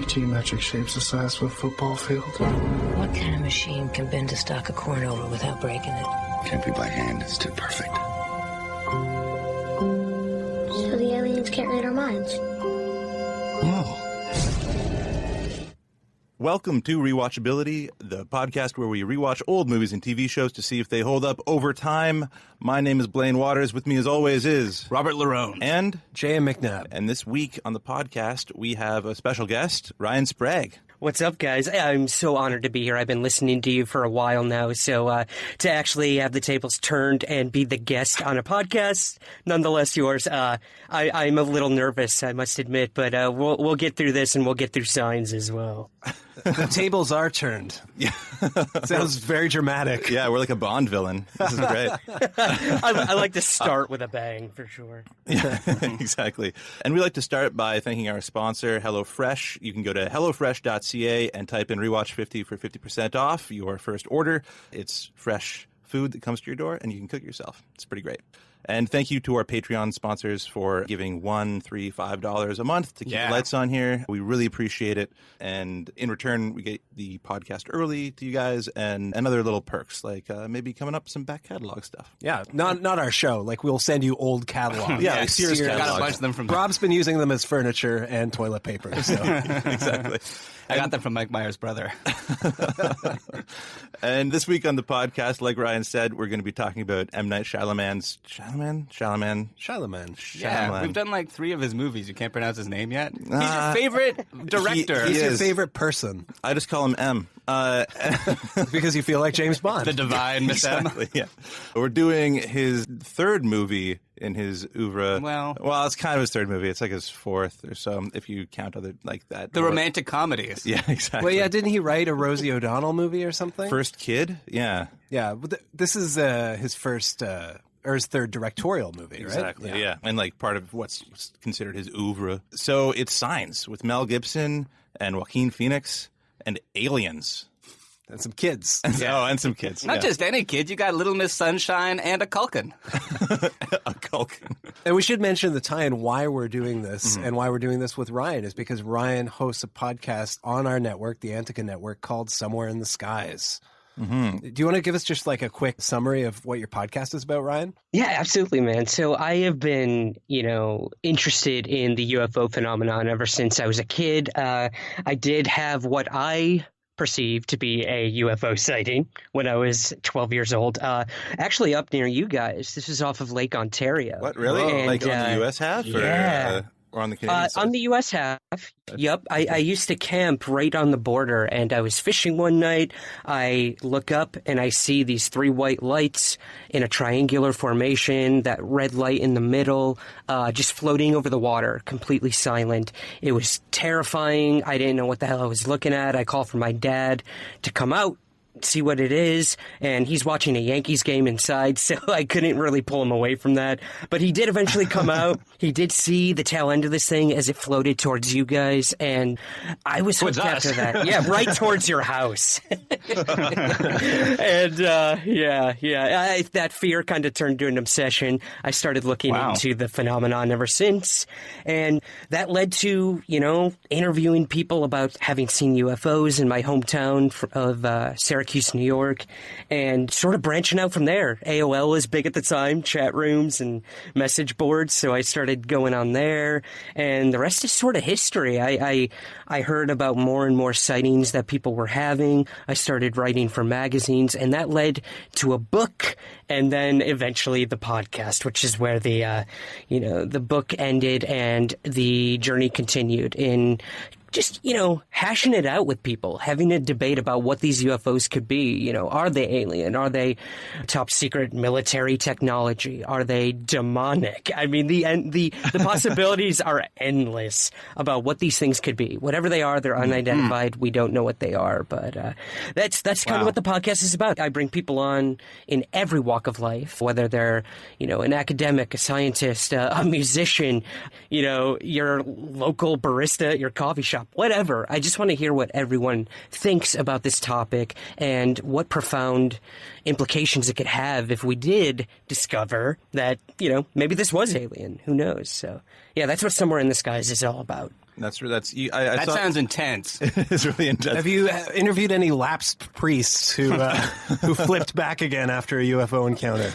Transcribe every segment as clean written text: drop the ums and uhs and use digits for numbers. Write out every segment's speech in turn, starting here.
Geometric shapes the size of a football field. What kind of machine can bend a stalk of corn over without breaking it? Can't be by hand, it's too perfect. So the aliens can't read our minds? No. Welcome to Rewatchability, the podcast where we rewatch old movies and TV shows to see if they hold up over time. My name is Blaine Waters. With me, as always, is Robert Larone and J.M. McNabb. And this week on the podcast, we have a special guest, Ryan Sprague. What's up, guys? I'm so honored to be here. I've been listening to you for a while now, so to actually have the tables turned and be the guest on a podcast, nonetheless yours, I'm a little nervous, I must admit, but we'll get through this and we'll get through signs as well. The tables are turned. Yeah. Sounds very dramatic. Yeah, we're like a Bond villain. This is great. I like to start with a bang, for sure. Yeah, exactly. And we like to start by thanking our sponsor, HelloFresh. You can go to hellofresh.ca and type in Rewatch50 for 50% off your first order. It's fresh food that comes to your door, and you can cook it yourself. It's pretty great. And thank you to our Patreon sponsors for giving $1, $3, $5 a month to keep the lights on here. We really appreciate it. And in return, we get the podcast early to you guys and other little perks, like maybe coming up some back catalog stuff. Yeah, not our show. Like, we'll send you old catalogs. Yeah, like Sears catalogs. catalogs. Got a bunch of them from... Rob's been using them as furniture and toilet paper. So. Exactly. I got them from Mike Myers' brother. And this week on the podcast, like Ryan said, we're going to be talking about M. Night Shyamalan's... Shyamalan. Yeah, we've done like 3 of his movies. You can't pronounce his name yet? He's your favorite director. He's your favorite person. I just call him M. Because you feel like James Bond. The divine Miss Exactly, yeah. We're doing his 3rd movie in his oeuvre. Well, it's kind of his 3rd movie. It's like his 4th or so, if you count other like that. The romantic comedies. Yeah, exactly. Well, yeah, didn't he write a Rosie O'Donnell movie or something? First Kid? Yeah. Yeah, this is his first... or his 3rd directorial movie, right? Exactly, yeah. And like part of what's considered his oeuvre. So it's Signs with Mel Gibson and Joaquin Phoenix and aliens. And some kids. And some kids. Not just any kid. You got Little Miss Sunshine and a Culkin. A Culkin. And we should mention the tie-in why we're doing this and why we're doing this with Ryan is because Ryan hosts a podcast on our network, the Antica Network, called Somewhere in the Skies. Mm-hmm. Do you want to give us just like a quick summary of what your podcast is about, Ryan? Yeah, absolutely, man. So I have been, interested in the UFO phenomenon ever since I was a kid. I did have what I perceived to be a UFO sighting when I was 12 years old. Actually up near you guys. This is off of Lake Ontario. What, really? And, like on the U.S. half? Yeah. Or on the Canadian side? On the U.S. half, yep. I used to camp right on the border, and I was fishing one night. I look up, and I see these 3 white lights in a triangular formation, that red light in the middle, just floating over the water, completely silent. It was terrifying. I didn't know what the hell I was looking at. I called for my dad to come out, see what it is, and he's watching a Yankees game inside, so I couldn't really pull him away from that. But he did eventually come out. He did see the tail end of this thing as it floated towards you guys, and I was hooked after that. Yeah, right towards your house. And that fear kind of turned to an obsession. I started looking into the phenomenon ever since, and that led to, interviewing people about having seen UFOs in my hometown of Syracuse, New York, and sort of branching out from there. AOL was big at the time, chat rooms and message boards, so I started going on there, and the rest is sort of history. I heard about more and more sightings that people were having. I started writing for magazines, and that led to a book, and then eventually the podcast, which is where the book ended and the journey continued. In just, hashing it out with people, having a debate about what these UFOs could be. Are they alien? Are they top secret military technology? Are they demonic? I mean, the possibilities are endless about what these things could be. Whatever they are, they're unidentified. We don't know what they are, but that's kind of what the podcast is about. I bring people on in every walk of life, whether they're, an academic, a scientist, a musician, your local barista at your coffee shop, whatever. I just want to hear what everyone thinks about this topic and what profound implications it could have if we did discover that, maybe this was alien. Who knows? So, yeah, that's what Somewhere in the Skies is all about. That sounds intense. It's really intense. Have you interviewed any lapsed priests who flipped back again after a UFO encounter?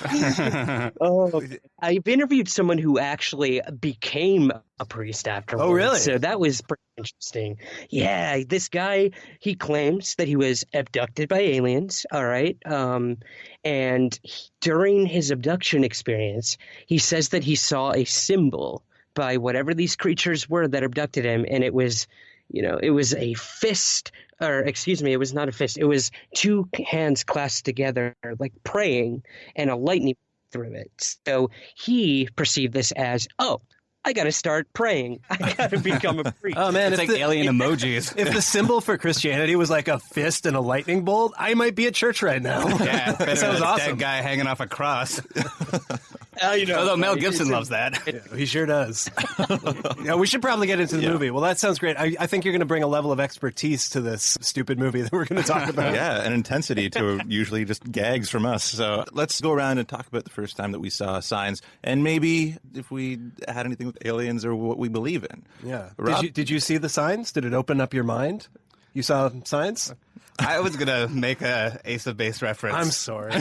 I've interviewed someone who actually became a priest afterwards. Oh, really? So that was pretty interesting. Yeah, this guy, he claims that he was abducted by aliens, all right? During his abduction experience, he says that he saw a symbol by whatever these creatures were that abducted him, and it was, it was a fist, or excuse me, it was not a fist. It was two hands clasped together, like praying, and a lightning through it. So he perceived this as, I got to start praying. I got to become a priest. Oh, man. It's like alien emojis. If the symbol for Christianity was like a fist and a lightning bolt, I might be at church right now. Yeah, that sounds awesome. Dead guy hanging off a cross. You know, Although Mel Gibson loves that. Yeah, he sure does. Yeah, we should probably get into the movie. Well, that sounds great. I think you're going to bring a level of expertise to this stupid movie that we're going to talk about. Yeah, and intensity to usually just gags from us. So let's go around and talk about the first time that we saw signs, and maybe if we had anything with aliens or what we believe in. Yeah. Rob? Did you see the signs? Did it open up your mind? You saw signs? I was going to make a Ace of Base reference. I'm sorry.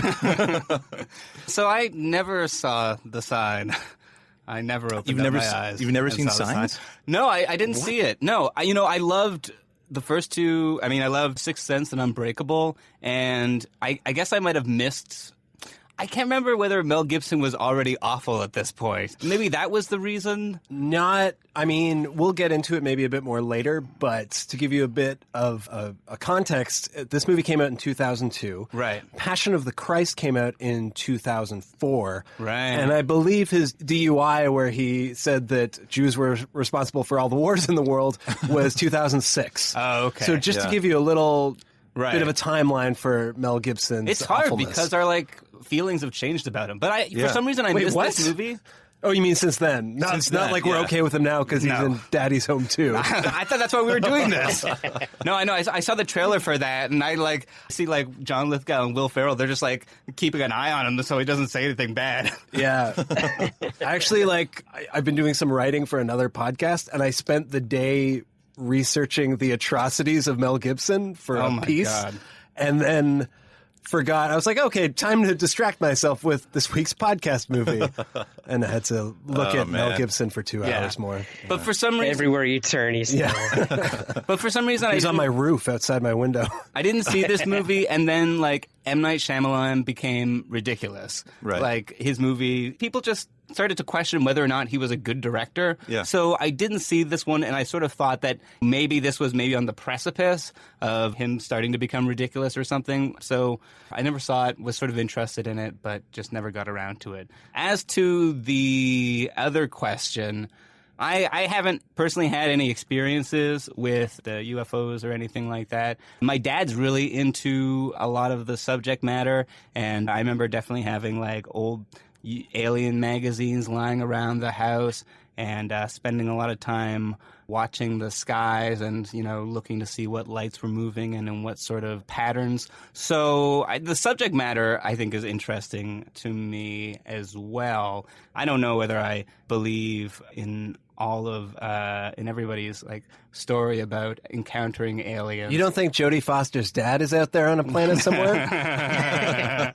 So I never saw the sign. I never opened up my eyes. You've never and seen saw the signs? sign. No, I didn't see it. No, I loved the first two. I mean, I loved Sixth Sense and Unbreakable, and I guess I might have missed. I can't remember whether Mel Gibson was already awful at this point. Maybe that was the reason. We'll get into it maybe a bit more later, but to give you a bit of a context, this movie came out in 2002. Right. Passion of the Christ came out in 2004. Right. And I believe his DUI, where he said that Jews were responsible for all the wars in the world, was 2006. Oh, okay. So just to give you a little bit of a timeline for Mel Gibson's It's hard awfulness. because our feelings have changed about him. But for some reason I missed this movie. Oh, you mean since then? Not like we're okay with him now because he's in Daddy's Home too. I thought that's why we were doing this. No, I know. I saw the trailer for that, and I see John Lithgow and Will Ferrell. They're just keeping an eye on him so he doesn't say anything bad. Yeah. Actually, I've been doing some writing for another podcast, and I spent the day researching the atrocities of Mel Gibson for a piece, God. and then forgot. I was like, okay, time to distract myself with this week's podcast movie. And I had to look at Mel Gibson for 2 hours more. But for some reason... Everywhere you turn, he's there. But for some reason... He's on my roof outside my window. I didn't see this movie, and then, M. Night Shyamalan became ridiculous. Right. His movie... People just started to question whether or not he was a good director. Yeah. So I didn't see this one, and I sort of thought that maybe this was on the precipice of him starting to become ridiculous or something. So I never saw it, was sort of interested in it, but just never got around to it. As to the other question, I haven't personally had any experiences with the UFOs or anything like that. My dad's really into a lot of the subject matter, and I remember definitely having old alien magazines lying around the house and spending a lot of time watching the skies and, looking to see what lights were moving and in what sort of patterns. So the subject matter, I think, is interesting to me as well. I don't know whether I believe in all of in everybody's story about encountering aliens. You don't think Jodie Foster's dad is out there on a planet somewhere?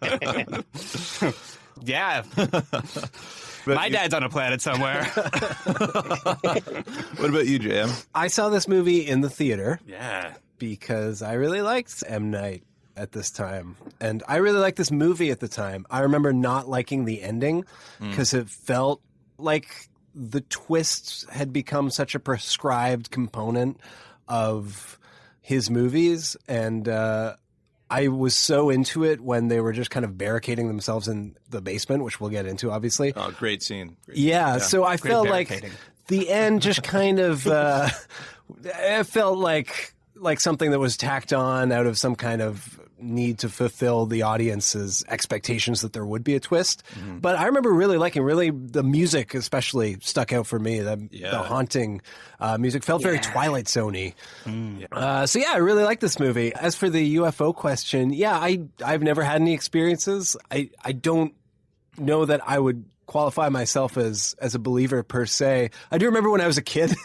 Yeah. My dad's on a planet somewhere. What about you, JM? I saw this movie in the theater. Yeah. Because I really liked M. Night at this time. And I really liked this movie at the time. I remember not liking the ending because it felt like the twists had become such a prescribed component of his movies, and I was so into it when they were just kind of barricading themselves in the basement, which we'll get into, obviously. Oh, great scene. Yeah, so I felt like the end just kind of it felt like something that was tacked on out of some kind of need to fulfill the audience's expectations that there would be a twist. But I remember really liking the music especially stuck out for me. The haunting music felt very Twilight Zone-y. So yeah, I really like this movie. As for the UFO question, I've never had any experiences. I don't know that I would qualify myself as a believer per se. I do remember when I was a kid,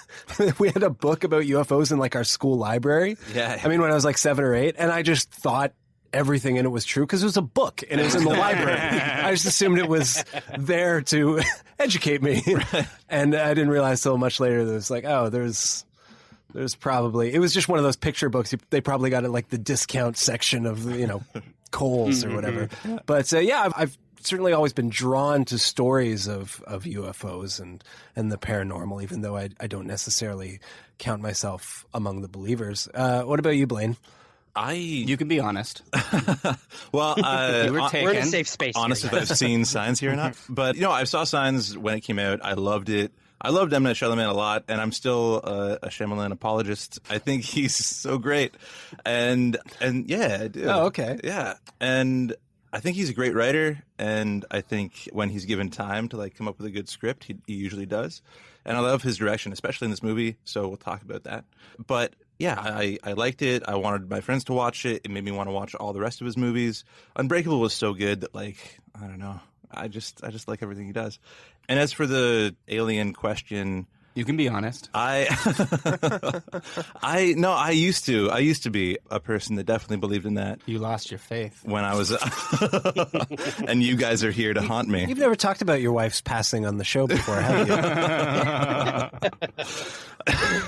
we had a book about UFOs in like our school library. Yeah. I mean, when I was like 7 or 8, and I just thought everything in it was true because it was a book and it was in the library. I just assumed it was there to educate me. And I didn't realize till much later that it was like, oh, there's probably, it was just one of those picture books. They probably got it like the discount section of, Kohl's or whatever. But I've certainly always been drawn to stories of UFOs and the paranormal, even though I don't necessarily count myself among the believers. What about you, Blaine? You can be honest. Well, we're in a safe space. Honest if I've seen Signs here or not. But, I saw Signs when it came out. I loved it. I loved M. Night Shyamalan a lot, and I'm still a Shyamalan apologist. I think he's so great. And yeah, I do. Oh, okay. Yeah. And I think he's a great writer, and I think when he's given time to come up with a good script, he usually does. And I love his direction, especially in this movie, so we'll talk about that. But yeah, I liked it. I wanted my friends to watch it. It made me want to watch all the rest of his movies. Unbreakable was so good that I don't know. I just like everything he does. And as for the alien question, you can be honest. I used to be a person that definitely believed in that. You lost your faith when I was, and you guys are here to haunt me. You've never talked about your wife's passing on the show before, have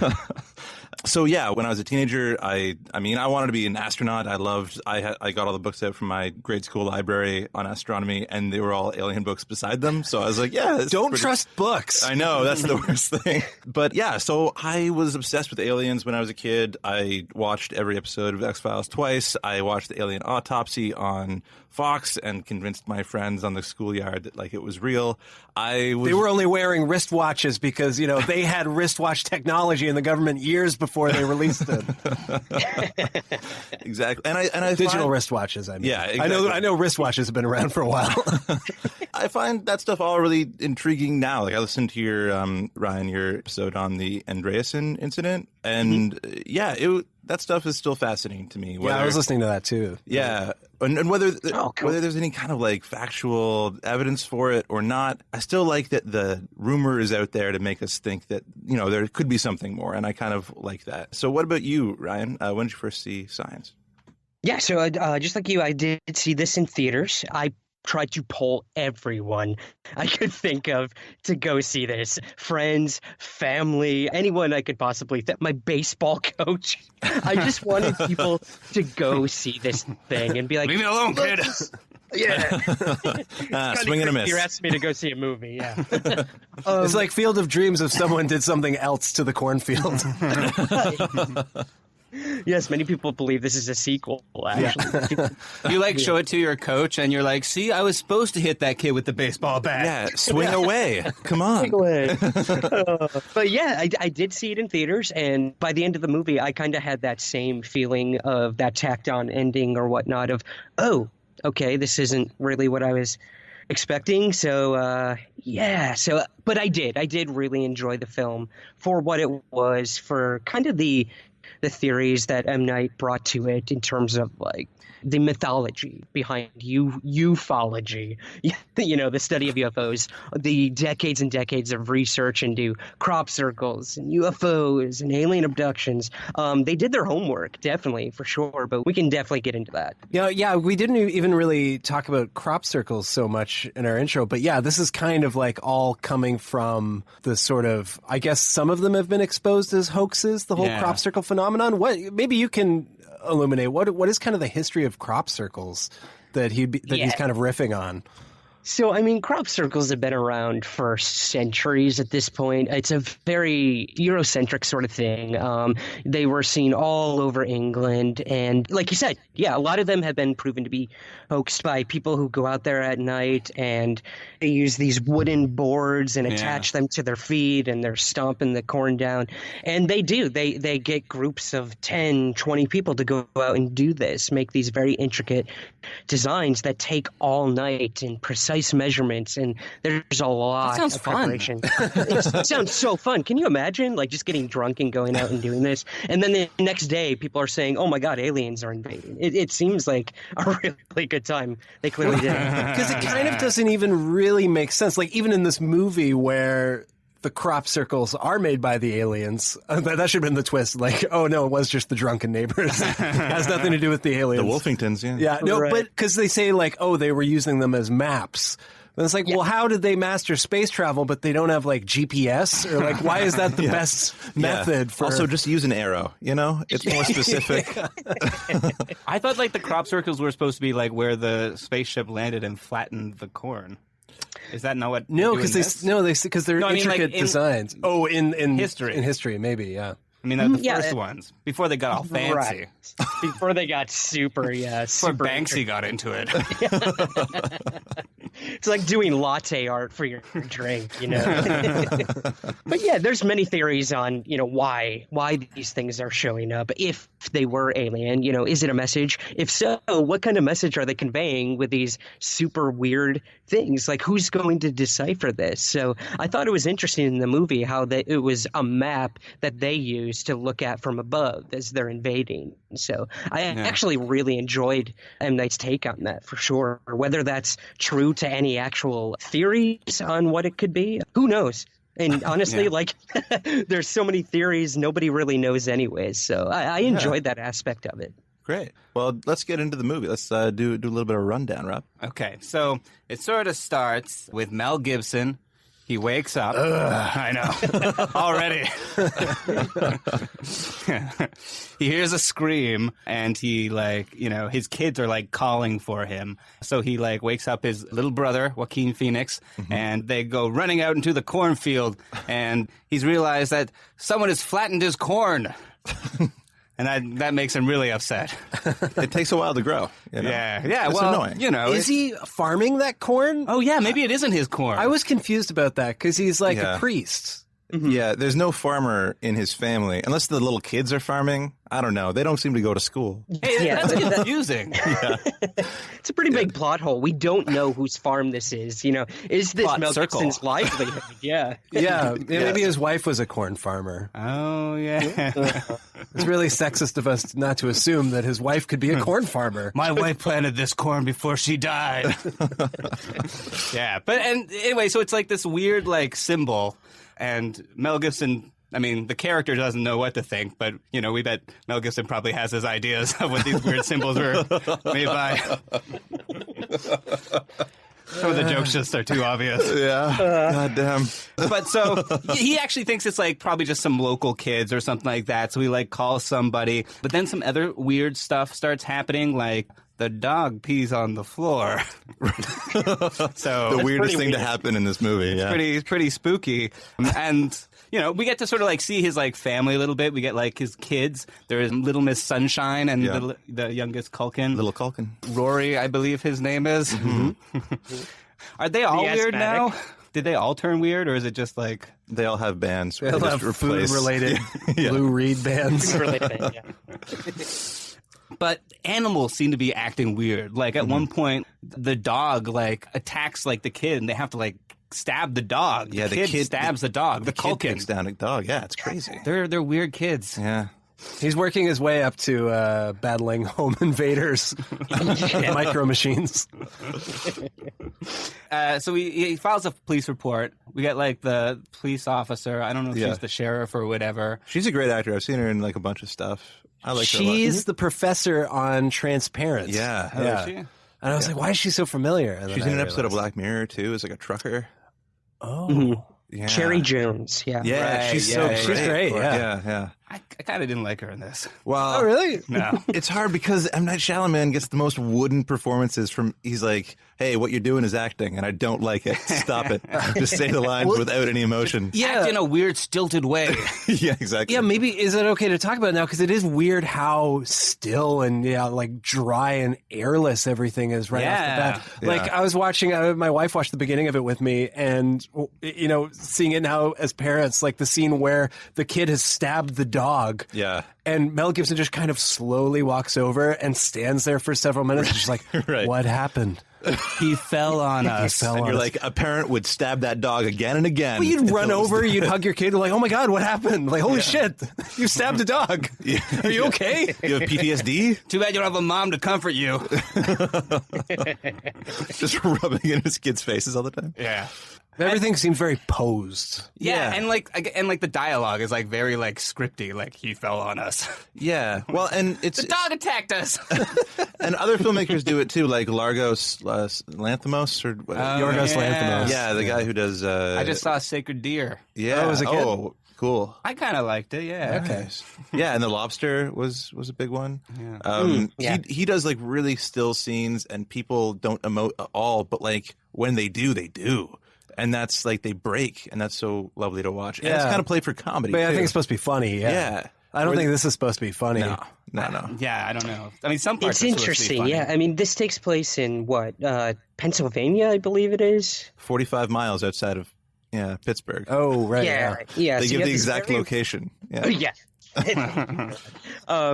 you? So yeah, when I was a teenager, I wanted to be an astronaut. I got all the books out from my grade school library on astronomy, and they were all alien books beside them. So I was like, yeah, don't trust books. I know, that's the worst thing. But yeah, so I was obsessed with aliens when I was a kid. I watched every episode of X-Files twice. I watched the Alien Autopsy on Fox and convinced my friends on the schoolyard that it was real. They were only wearing wristwatches because they had wristwatch technology in the government years before they released it. Exactly, and I digital wristwatches. I mean, yeah, exactly. I know wristwatches have been around for a while. I find that stuff all really intriguing now. I listened to your Ryan, your episode on the Andreasen incident, and that stuff is still fascinating to me. I was listening to that too. Yeah. And whether there's any kind of factual evidence for it or not, I still like that the rumor is out there to make us think that, there could be something more. And I kind of like that. So what about you, Ryan? When did you first see Signs? Yeah, so just like you, I did see this in theaters. I tried to poll everyone I could think of to go see this. Friends, family, anyone I could possibly think. My baseball coach. I just wanted people to go see this thing and be like, leave me alone, kid. Yeah. Swing and a miss. You're asking me to go see a movie, yeah. It's like Field of Dreams if someone did something else to the cornfield. Yes, many people believe this is a sequel, actually. Yeah. You show it to your coach and you're like, see, I was supposed to hit that kid with the baseball bat. Yeah, swing away. Come on. Swing away. But yeah, I did see it in theaters, and by the end of the movie, I kind of had that same feeling of that tacked on ending or whatnot of, oh, okay, this isn't really what I was expecting. So, but I did really enjoy the film for what it was, for kind of the theories that M. Night brought to it in terms of the mythology behind ufology, the study of UFOs, the decades and decades of research into crop circles and UFOs and alien abductions. They did their homework, definitely, for sure, but we can definitely get into that. Yeah, we didn't even really talk about crop circles so much in our intro, but yeah, this is kind of all coming from the sort of, I guess some of them have been exposed as hoaxes, the whole crop circle phenomenon. Maybe you can illuminate what is kind of the history of crop circles that he's kind of riffing on. So, I mean, crop circles have been around for centuries at this point. It's a very Eurocentric sort of thing. They were seen all over England. And like you said, yeah, a lot of them have been proven to be hoaxed by people who go out there at night and they use these wooden boards and attach them to their feet and they're stomping the corn down. And they do. They get groups of 10, 20 people to go out and do this, make these very intricate designs that take all night and precise measurements, and there's a lot of preparation. It sounds so fun. Can you imagine, like, just getting drunk and going out and doing this, and then the next day people are saying, "Oh my God, aliens are invading." It seems like a really good time. They clearly did because it kind of doesn't even really make sense. Like even in this movie where the crop circles are made by the aliens. That should have been the twist. Like, oh no, it was just the drunken neighbors. It has nothing to do with the aliens. The Wolfingtons, yeah. Yeah, no, Right. but because they say like, oh, they were using them as maps. And it's like, well, how did they master space travel, but they don't have like GPS? Or like, why is that the best method for? Also, just use an arrow. You know, it's more specific. I thought like the crop circles were supposed to be like where the spaceship landed and flattened the corn. Is that not what? No, because they're intricate designs. Oh, in history. In history, maybe, yeah. I mean, the first ones before they got all fancy. Right. Before they got super, Before super Banksy got into it. It's like doing latte art for your drink, you know. But yeah, there's many theories on, you know, why these things are showing up. If they were alien, you know, is it a message? If so, what kind of message are they conveying with these super weird things? Like, who's going to decipher this? So I thought it was interesting in the movie how it was a map that they used to look at from above as they're invading. So I actually really enjoyed M. Night's take on that for sure. Whether that's true to any actual theories on what it could be, who knows? And honestly, like, there's so many theories, nobody really knows anyways. So I enjoyed that aspect of it. Great. Well, let's get into the movie. Let's do a little bit of a rundown, Rob. Okay, so it sort of starts with Mel Gibson. He wakes up. I know. Already. He hears a scream and he his kids are like calling for him. So he like wakes up his little brother, Joaquin Phoenix, and they go running out into the cornfield and he's realized that someone has flattened his corn. And that makes him really upset. It takes a while to grow. You know? Yeah. It's well, annoying. you know, Is he farming that corn? Oh yeah, maybe it isn't his corn. I was confused about that because he's like a priest. Yeah, there's no farmer in his family. Unless the little kids are farming. I don't know. They don't seem to go to school. Hey, that's confusing. It's a pretty big plot hole. We don't know whose farm this is. You know, is this Mel Gibson's livelihood? Yeah. Yeah, maybe his wife was a corn farmer. Oh, yeah. It's really sexist of us not to assume that his wife could be a corn farmer. My wife planted this corn before she died. Yeah, and anyway, so it's like this weird like symbol, and Mel Gibson, I mean, the character doesn't know what to think, but, you know, we bet Mel Gibson probably has his ideas of what these weird symbols were made by. Some of the jokes just are too obvious. Yeah. God damn. But so he actually thinks it's like probably just some local kids or something like that. So he like calls somebody. But then some other weird stuff starts happening, like the dog pees on the floor. So The weirdest thing to happen in this movie. Yeah. pretty spooky. And you know, we get to sort of like see his like family a little bit. We get like his kids. There is Little Miss Sunshine and the youngest Culkin. Little Culkin. Rory, I believe his name is. Are they all weird now? Did they all turn weird, or is it just like They all have bands. They'll have food-related Lou Reed bands. But animals seem to be acting weird. Like at one point, the dog like attacks like the kid, and they have to like stab the dog. Yeah, the kid stabs the dog. The kid Culkin takes down a dog. Yeah, it's crazy. They're weird kids. Yeah. He's working his way up to battling home invaders, micro machines. So he files a police report. We get like the police officer. I don't know if she's the sheriff or whatever. She's a great actor. I've seen her in like a bunch of stuff. I like her a lot. She's the professor on Transparent. Yeah. Oh, is she? And I was like, why is she so familiar? And then She's I in an episode of realized- Black Mirror too, as like a trucker. Oh. Yeah. Cherry Jones. Yeah. Yeah, Right, she's yeah, so she's great. great, Yeah. I kind of didn't like her in this. Well, Oh, really? No. it's hard because M. Night Shyamalan gets the most wooden performances from. He's like, "Hey, what you're doing is acting, and I don't like it. Stop it. Just say the lines without any emotion." Act in a weird, stilted way. Yeah, exactly. Yeah, maybe is it okay to talk about it now? Because it is weird how still and like dry and airless everything is right off the bat. Like I was watching, my wife watched the beginning of it with me, and seeing it now as parents, like the scene where the kid has stabbed the dog. Yeah. And Mel Gibson just kind of slowly walks over and stands there for several minutes, just like, Right. what happened? He fell on us. And you're like, a parent would stab that dog again and again. Well, you'd run over, you'd hug your kid, like, oh my God, what happened? Like, holy shit, you stabbed a dog. Are you okay? You have PTSD? Too bad you don't have a mom to comfort you. Just rubbing in his kids' faces all the time. Yeah. Everything seems very posed. Yeah, and like the dialogue is like very like scripty, like he fell on us. Yeah. Well, and it's The dog attacked us. and other filmmakers do it too, like Largos Lanthimos or Yorgos Lanthimos. Yeah, the guy who does. I just saw Sacred Deer. Yeah. Oh, was it good? Oh, cool. I kind of liked it. Yeah. Okay. Yeah, and The Lobster was a big one. Yeah. He does like really still scenes, and people don't emote at all, but like when they do, they do. And that's like they break, and that's so lovely to watch. And it's kind of played for comedy. But I too. think it's supposed to be funny. Yeah. I don't think this is supposed to be funny. No. Yeah, I don't know. I mean, some parts It's are supposed to be interesting, funny. yeah. I mean, this takes place in what, Pennsylvania, I believe it is. 45 miles outside of Pittsburgh. Oh, right. Yeah, yeah. They so you give have the this exact very- location. Yeah. Yeah.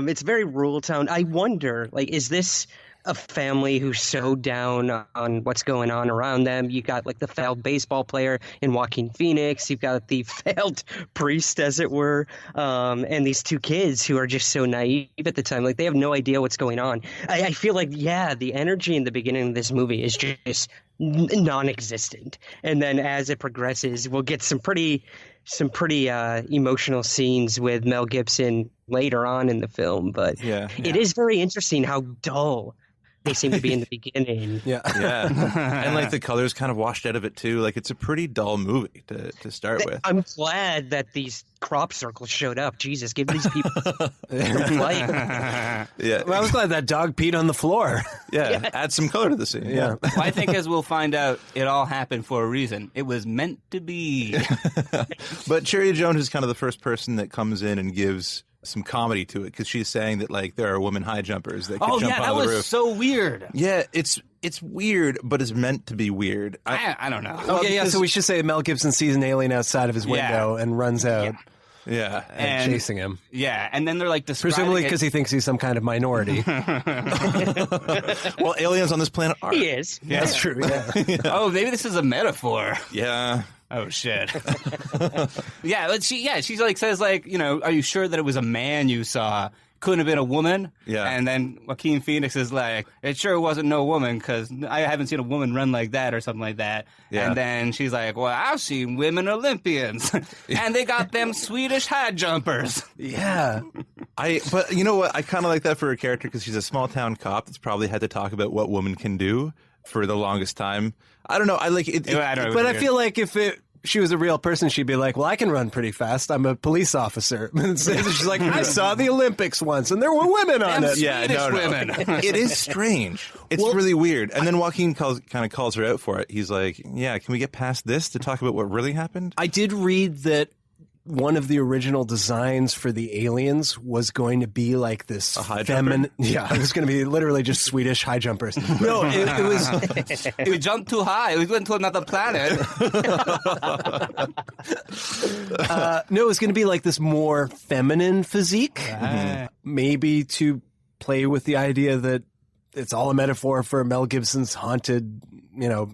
It's very rural town. I wonder, like, is this a family who's so down on what's going on around them? You got like the failed baseball player in Joaquin Phoenix. You've got the failed priest, as it were, and these two kids who are just so naive at the time. Like they have no idea what's going on. I feel like, the energy in the beginning of this movie is just non-existent, and then as it progresses, we'll get some pretty emotional scenes with Mel Gibson later on in the film. But it is very interesting how dull they seem to be in the beginning. Yeah. And like the colors kind of washed out of it too. Like it's a pretty dull movie to start with. I'm glad that these crop circles showed up. Jesus, give these people life. Yeah. Well, I was glad that dog peed on the floor. Yeah. Add some color to the scene. Yeah. Well, I think as we'll find out, it all happened for a reason. It was meant to be. But Cherry Jones is kind of the first person that comes in and gives some comedy to it, because she's saying that like there are women high jumpers that can jump that on the was roof. so weird. Yeah, it's weird, but it's meant to be weird. I don't know. Okay, so we should say Mel Gibson sees an alien outside of his window and runs out Yeah. And chasing him. Yeah, and then they're like describing Presumably it- because he thinks he's some kind of minority. Well, aliens on this planet are. He is. That's true, yeah. Oh, maybe this is a metaphor. Yeah. Oh shit. Yeah, but she's like says like, are you sure that it was a man you saw? Couldn't have been a woman. Yeah. And then Joaquin Phoenix is like, it sure wasn't no woman, because I haven't seen a woman run like that or something like that. Yeah. And then she's like, well, I've seen women Olympians, and they got them Swedish high jumpers. Yeah. But you know what? I kind of like that for a character, because she's a small town cop that's probably had to talk about what women can do for the longest time. I don't know. I like it. I don't know. But I feel like if she was a real person, she'd be like, well, I can run pretty fast. I'm a police officer. And she's like, I saw the Olympics once, and there were women on Them it. Swedish women. It is strange. It's really weird. And then Joaquin kind of calls her out for it. He's like, yeah, can we get past this to talk about what really happened? I did read that one of the original designs for the aliens was going to be like this high feminine. Yeah, it was going to be literally just Swedish high jumpers. No, it was. We jumped too high. We went to another planet. No, it was going to be like this more feminine physique. Maybe to play with the idea that it's all a metaphor for Mel Gibson's haunted,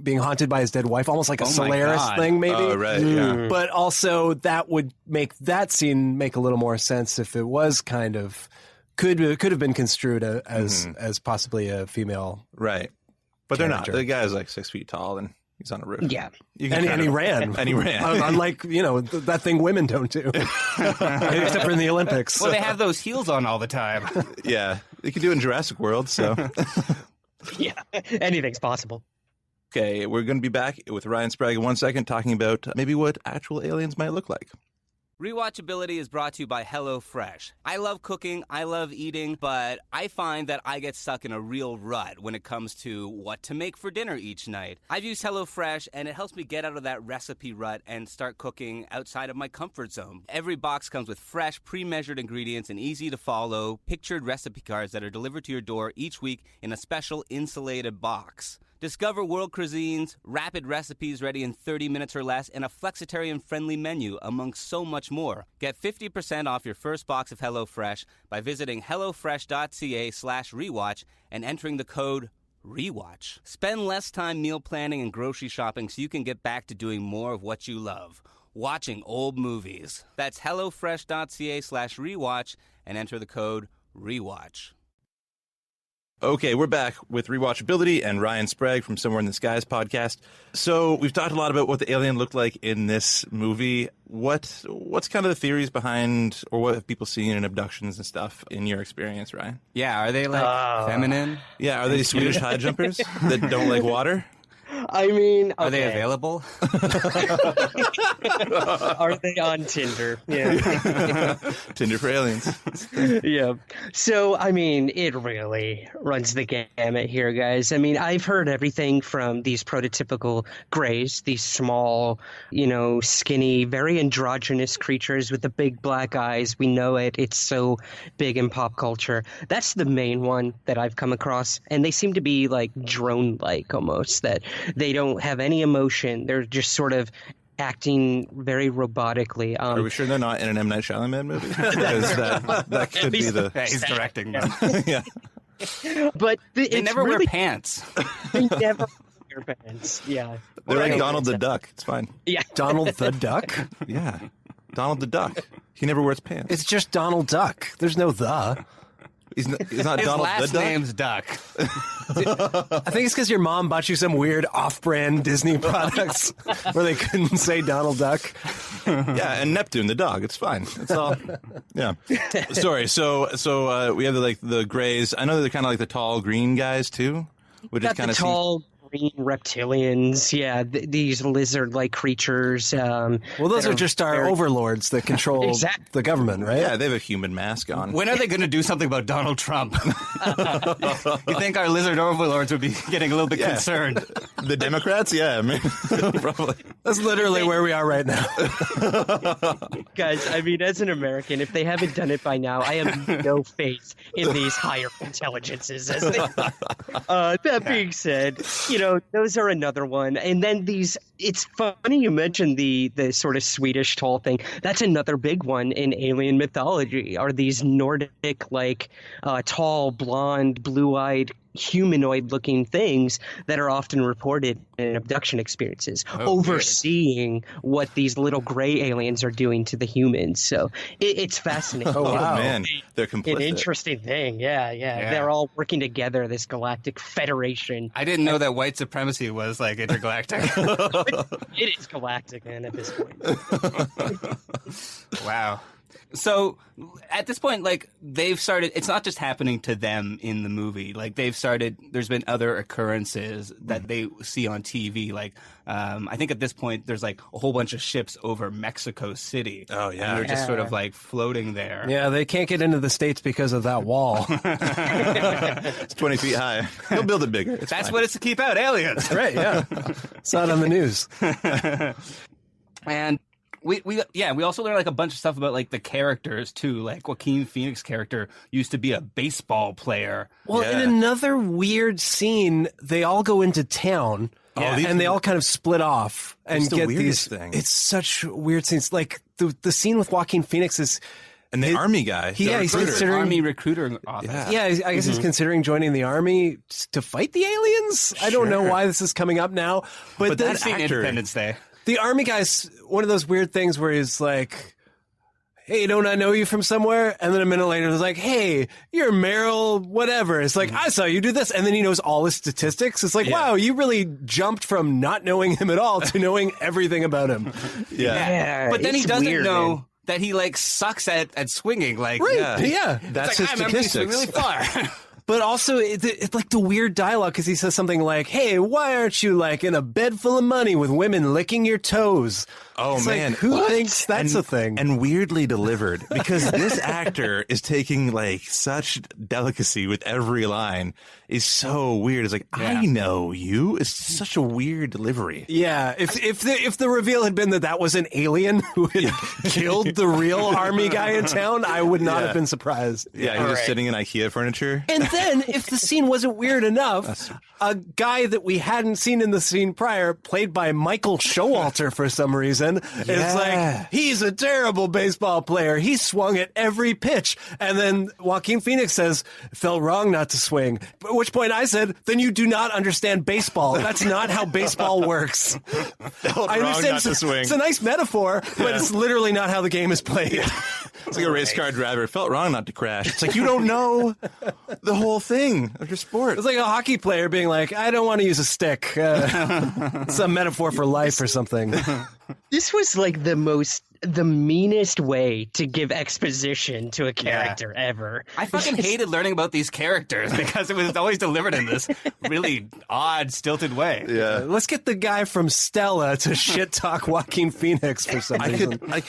being haunted by his dead wife, almost like a Solaris God. thing, maybe. Oh, right, yeah. But also that would make that scene make a little more sense if it was kind of could have been construed as possibly a female. Right. But they're not. Character. The guy's like 6 feet tall, and he's on a roof. Yeah. You can And kind he of- ran. And he ran. Unlike, that thing women don't do. Except for in the Olympics. Well, they have those heels on all the time. Yeah. They could do it in Jurassic World, so. Yeah. Anything's possible. Okay, we're going to be back with Ryan Sprague in 1 second talking about maybe what actual aliens might look like. Rewatchability is brought to you by HelloFresh. I love cooking, I love eating, but I find that I get stuck in a real rut when it comes to what to make for dinner each night. I've used HelloFresh, and it helps me get out of that recipe rut and start cooking outside of my comfort zone. Every box comes with fresh, pre-measured ingredients and easy-to-follow, pictured recipe cards that are delivered to your door each week in a special insulated box. Discover world cuisines, rapid recipes ready in 30 minutes or less, and a flexitarian-friendly menu, among so much more. Get 50% off your first box of HelloFresh by visiting hellofresh.ca/rewatch and entering the code REWATCH. Spend less time meal planning and grocery shopping so you can get back to doing more of what you love, watching old movies. That's hellofresh.ca/rewatch and enter the code REWATCH. Okay, we're back with Rewatchability and Ryan Sprague from Somewhere in the Skies podcast. So we've talked a lot about what the alien looked like in this movie. What's kind of the theories behind, or what have people seen in abductions and stuff in your experience, Ryan? Yeah, are they like feminine? Yeah, are they Swedish high jumpers that don't like water? I mean, Are they available? Are they on Tinder? Yeah. Tinder for aliens. Yeah. So, I mean, it really runs the gamut here, guys. I mean, I've heard everything from these prototypical greys, these small, skinny, very androgynous creatures with the big black eyes. We know it. It's so big in pop culture. That's the main one that I've come across. And they seem to be like drone-like almost, that they don't have any emotion. They're just sort of acting very robotically. Are we sure they're not in an M. Night Shyamalan movie? Because that could be the... Yeah, he's directing them. Yeah. But they never wear pants. They never wear pants. Yeah. They're like Donald the Duck. It's fine. Yeah. Donald the Duck? Yeah. Donald the Duck. He never wears pants. It's just Donald Duck. There's no the. He's not His Donald last the Duck? name's Duck. I think it's because your mom bought you some weird off-brand Disney products where they couldn't say Donald Duck. Yeah, and Neptune the dog. It's fine. It's all. Yeah. Sorry. So we have the grays. I know they're kind of like the tall green guys too, which is kind of tall green reptilians. Yeah, these lizard-like creatures. Well, those are just our overlords that control the government, right? Yeah, they have a human mask on. When are they going to do something about Donald Trump? You think our lizard overlords would be getting a little bit concerned? The Democrats? Yeah, I mean, probably. That's literally where we are right now. Guys, I mean, as an American, if they haven't done it by now, I have no faith in these higher intelligences. That being said, those are another one. And then it's funny you mentioned the sort of Swedish tall thing. That's another big one in alien mythology, are these Nordic, tall, blonde, blue-eyed, humanoid-looking things that are often reported in abduction experiences, overseeing what these little gray aliens are doing to the humans. So it's fascinating. Oh, wow. Man. They're complicit. An interesting thing. Yeah. They're all working together, this galactic federation. I didn't know that white supremacy was like intergalactic. It is galactic, man, at this point. Wow. So at this point, they've started, it's not just happening to them in the movie. There's been other occurrences that they see on TV. I think at this point, there's a whole bunch of ships over Mexico City. Oh, yeah. And they're just sort of floating there. Yeah, they can't get into the States because of that wall. It's 20 feet high. They'll build it bigger. That's what it's to keep out aliens. Right, yeah. It's not on the news. And we also learned a bunch of stuff about the characters too. Joaquin Phoenix's character used to be a baseball player. Well, in another weird scene, they all go into town. And they all kind of split off and get these things. It's such weird scenes. The scene with Joaquin Phoenix is. And the army guy. He's considering army recruiter office. Yeah, I guess he's considering joining the army to fight the aliens. I don't know why this is coming up now, but that scene, Independence Day. The army guy's one of those weird things where he's like, "Hey, don't I know you from somewhere?" And then a minute later, he's like, "Hey, you're Meryl, whatever." It's like, "I saw you do this," and then he knows all his statistics. It's like, wow, you really jumped from not knowing him at all to knowing everything about him. Yeah, but then he doesn't know that he sucks at swinging. Yeah, that's his statistics. Really far. But also, it's the weird dialogue because he says something like, "Hey, why aren't you in a bed full of money with women licking your toes?" Oh, It's man. like, who thinks that's a thing? And weirdly delivered, because this actor is taking like such delicacy with every line. Is so weird. It's like, I know you. It's such a weird delivery. Yeah, if the reveal had been that was an alien who had killed the real army guy in town, I would not have been surprised. Yeah, he was just sitting in IKEA furniture. And then, if the scene wasn't weird enough, a guy that we hadn't seen in the scene prior, played by Michael Showalter for some reason, is like, he's a terrible baseball player. He swung at every pitch. And then Joaquin Phoenix says, it felt wrong not to swing. At which point I said, then you do not understand baseball. That's not how baseball works. I understand not to swing. It's a nice metaphor, but it's literally not how the game is played. It's like a race car driver. It felt wrong not to crash. It's like, you don't know the whole thing of your sport. It's like a hockey player being like, I don't want to use a stick. It's a metaphor for life or something. This was like the meanest way to give exposition to a character ever. I fucking hated learning about these characters because it was always delivered in this really odd, stilted way. Yeah. Let's get the guy from Stella to shit talk Joaquin Phoenix for some reason. I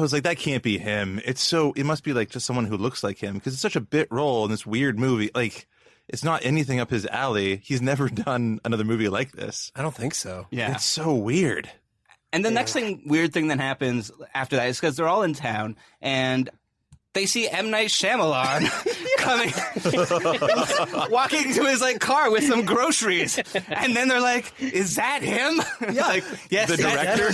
was like, that can't be him. It must be like just someone who looks like him, because it's such a bit role in this weird movie. Like, it's not anything up his alley. He's never done another movie like this. I don't think so. Yeah. It's so weird. And the next weird thing that happens after that is because they're all in town and they see M. Night Shyamalan walking to his like car with some groceries, and then they're like, "Is that him?" Yeah, like, yes, the director.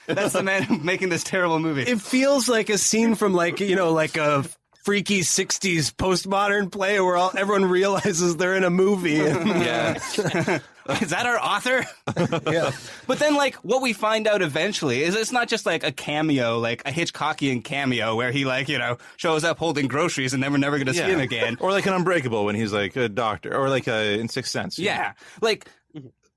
That's the man making this terrible movie. It feels like a scene from like a freaky 60s postmodern play where everyone realizes they're in a movie. Yeah. Is that our author? Yeah. But then, like, what we find out eventually is it's not just like a cameo, like a Hitchcockian cameo where he, like, shows up holding groceries and then we're never going to see him again. Or like an Unbreakable when he's like a doctor, or like in Sixth Sense. Yeah. Like,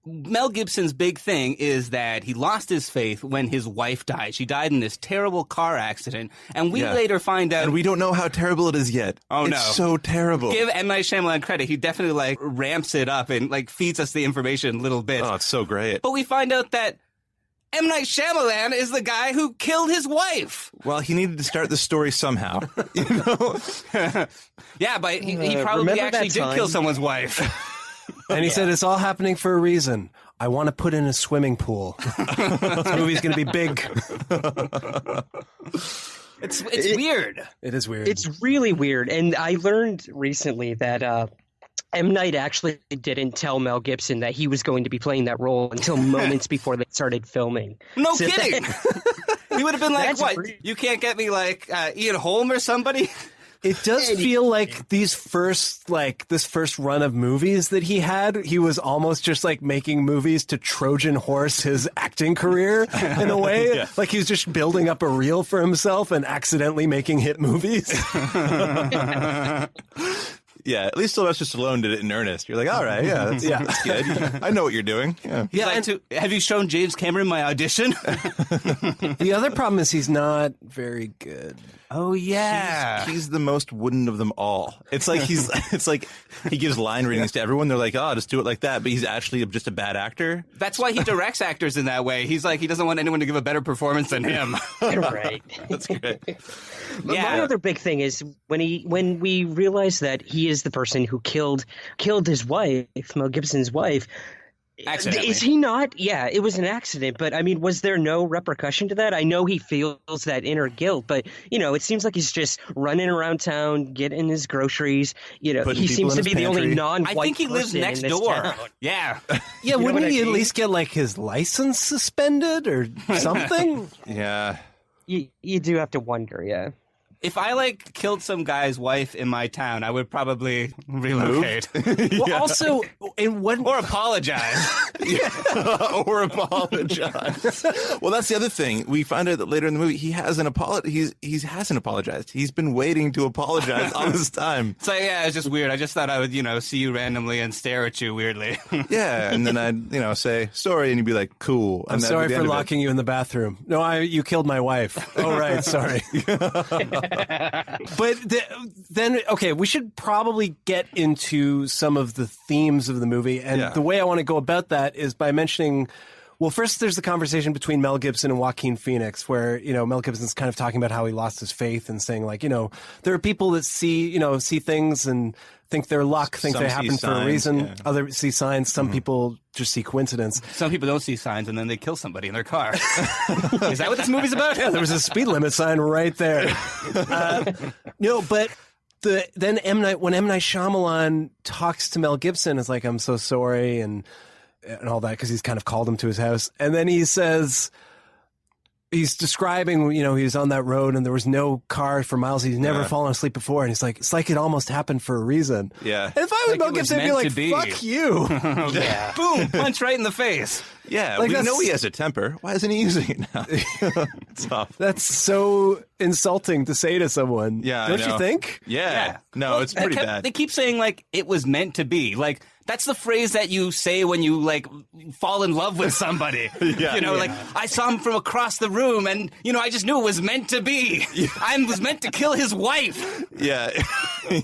Mel Gibson's big thing is that he lost his faith when his wife died. She died in this terrible car accident. And we later find out... And we don't know how terrible it is yet. Oh, no. It's so terrible. Give M. Night Shyamalan credit. He definitely, like, ramps it up and, like, feeds us the information little bits. Oh, it's so great. But we find out that M. Night Shyamalan is the guy who killed his wife. Well, he needed to start the story somehow. Yeah, but he probably actually did kill someone's wife. And he said, it's all happening for a reason. I want to put in a swimming pool. This movie's going to be big. It's weird. It is weird. It's really weird. And I learned recently that M. Night actually didn't tell Mel Gibson that he was going to be playing that role until moments before they started filming. No kidding. He would have been like, what? Weird. You can't get me like Ian Holm or somebody? It does feel like this first run of movies that he was almost just like making movies to Trojan horse his acting career in a way. Yeah. Like he was just building up a reel for himself and accidentally making hit movies. Yeah, at least Sylvester Stallone did it in earnest. You're like, all right, that's good. I know what you're doing. Yeah. Have you shown James Cameron my audition? The other problem is he's not very good. Oh yeah, he's the most wooden of them all. It's like he gives line readings to everyone. They're like, oh, just do it like that. But he's actually just a bad actor. That's why he directs actors in that way. He's like, he doesn't want anyone to give a better performance than him. Right. That's great. My other big thing is when we realize that he is the person who killed his wife, Mel Gibson's wife. Accidentally. Is he not? Yeah, it was an accident. But I mean, was there no repercussion to that? I know he feels that inner guilt, but it seems like he's just running around town, getting his groceries. He seems to be the only non-white person. I think he lives next door. Town. Yeah. Yeah, wouldn't he at least get like his license suspended or something? Yeah. You do have to wonder, yeah. If I killed some guy's wife in my town, I would probably relocate. Well, also, or apologize. Or apologize. Well, that's the other thing. We find out that later in the movie he hasn't apologized. He's been waiting to apologize all this time. So yeah, it's just weird. I just thought I would, see you randomly and stare at you weirdly. Yeah, and then I'd, say sorry, and you'd be like, cool. I'm sorry for locking you in the bathroom. No, you killed my wife. Oh, right, sorry. But then, okay, we should probably get into some of the themes of the movie. And the way I want to go about that is by mentioning Well, first there's the conversation between Mel Gibson and Joaquin Phoenix where, Mel Gibson's kind of talking about how he lost his faith and saying like, there are people that see things and think they're luck, think Some they see happen for a signs, reason. yeah. Others see signs. Some people just see coincidence. Some people don't see signs and then they kill somebody in their car. Is that what this movie's about? Yeah, there was a speed limit sign right there. But when M. Night Shyamalan talks to Mel Gibson, it's like, I'm so sorry and all that, because he's kind of called him to his house. And then he says, he's describing, he was on that road and there was no car for miles. He's never fallen asleep before. And he's like, it's like it almost happened for a reason. Yeah. And if I was Mel Gibson, I'd be like, fuck you. Yeah. Boom, punch right in the face. Yeah, Like, we that's- know he has a temper. Why isn't he using it now? It's tough. That's so insulting to say to someone. Yeah, I Don't know. you think? Yeah. No, Well, it's pretty they bad. They keep saying, like, it was meant to be. Like, that's the phrase that you say when you, like, fall in love with somebody. Like, I saw him from across the room and, I just knew it was meant to be. I was meant to kill his wife. Yeah.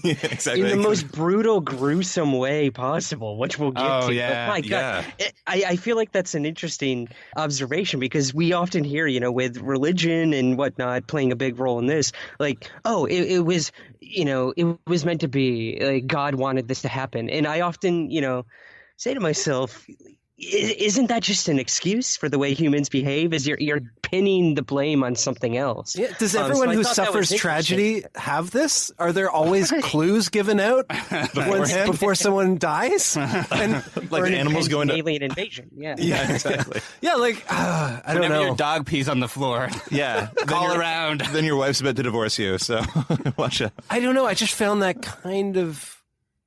Yeah, exactly. In the most brutal, gruesome way possible, which we'll get Oh, to. yeah. But my God, Yeah. I feel like that's an interesting observation because we often hear, with religion and whatnot playing a big role in this, like, oh, it was, it was meant to be. Like, God wanted this to happen. And I often, say to myself, isn't that just an excuse for the way humans behave? Is you're pinning the blame on something else? Yeah. Does So everyone I who thought that suffers was interesting. tragedy have this? Are there always clues given out before someone dies? And like Or an animals going to. alien invasion. Yeah. Yeah, exactly. yeah, like I don't Whenever know. your dog pees on the floor, Yeah. call around. Then your wife's about to divorce you, so watch out. I don't know. I just found that kind of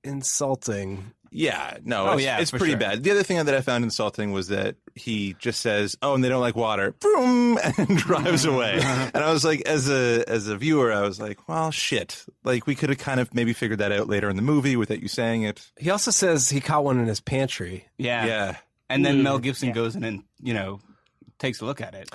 insulting. Yeah, no, Oh, it's, yeah, it's for pretty sure. bad. The other thing that I found insulting was that he just says, "Oh, and they don't like water," boom, and drives away. And I was like, as a viewer, I was like, well, shit. Like we could have kind of maybe figured that out later in the movie without you saying it. He also says he caught one in his pantry. Yeah. Yeah, And then Mel Gibson goes in and, takes a look at it.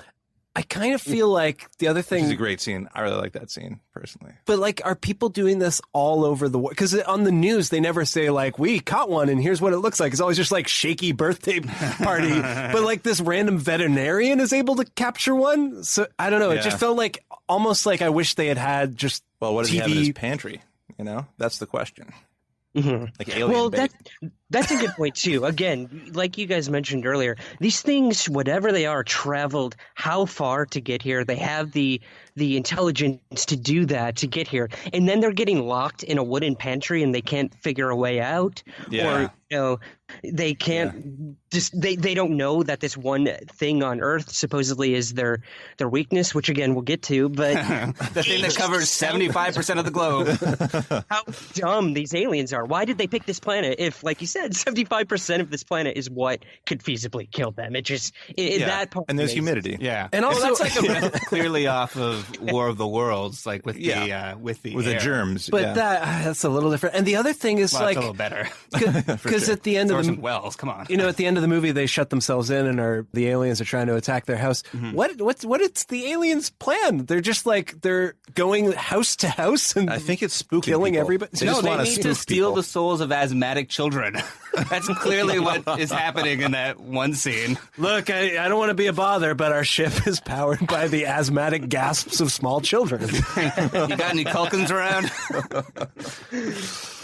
I kind of feel like the other which thing is a great scene. I really like that scene personally. But like, are people doing this all over the world? Because on the news, they never say like, we caught one and here's what it looks like. It's always just like shaky birthday party. But like this random veterinarian is able to capture one. So I don't know. It Yeah. just felt like almost like I wish they had just Well, what does TV. he have in his pantry? That's the question. Like alien Well, bait. that's a good point too. Again, like you guys mentioned earlier, these things, whatever they are, traveled how far to get here. They have the intelligence to do that, to get here, and then they're getting locked in a wooden pantry and they can't figure a way out, Yeah. or they can't just they don't know that this one thing on Earth supposedly is their weakness, which again we'll get to. But The thing that covers 75% of the globe. how dumb these aliens are. Why did they pick this planet if, like you said, 75% of this planet is what could feasibly kill them? It just Yeah. that part And there's makes- humidity. Yeah. And also- that's like clearly off of War of the Worlds, like with Yeah. with the with the air. germs. But yeah. that's a little different. And the other thing is Well, like, it's a little better. because at the end of Orson the Welles, come on. at the end of the movie, they shut themselves in, and the aliens are trying to attack their house. What is the aliens' plan? They're just like they're going house to house and I think it's spooky. killing people. everybody. They No, just they want need spook to steal people. the souls of asthmatic children. That's clearly what is happening in that one scene. Look, I don't want to be a bother, but our ship is powered by the asthmatic gasps of small children. You got any Culkins around?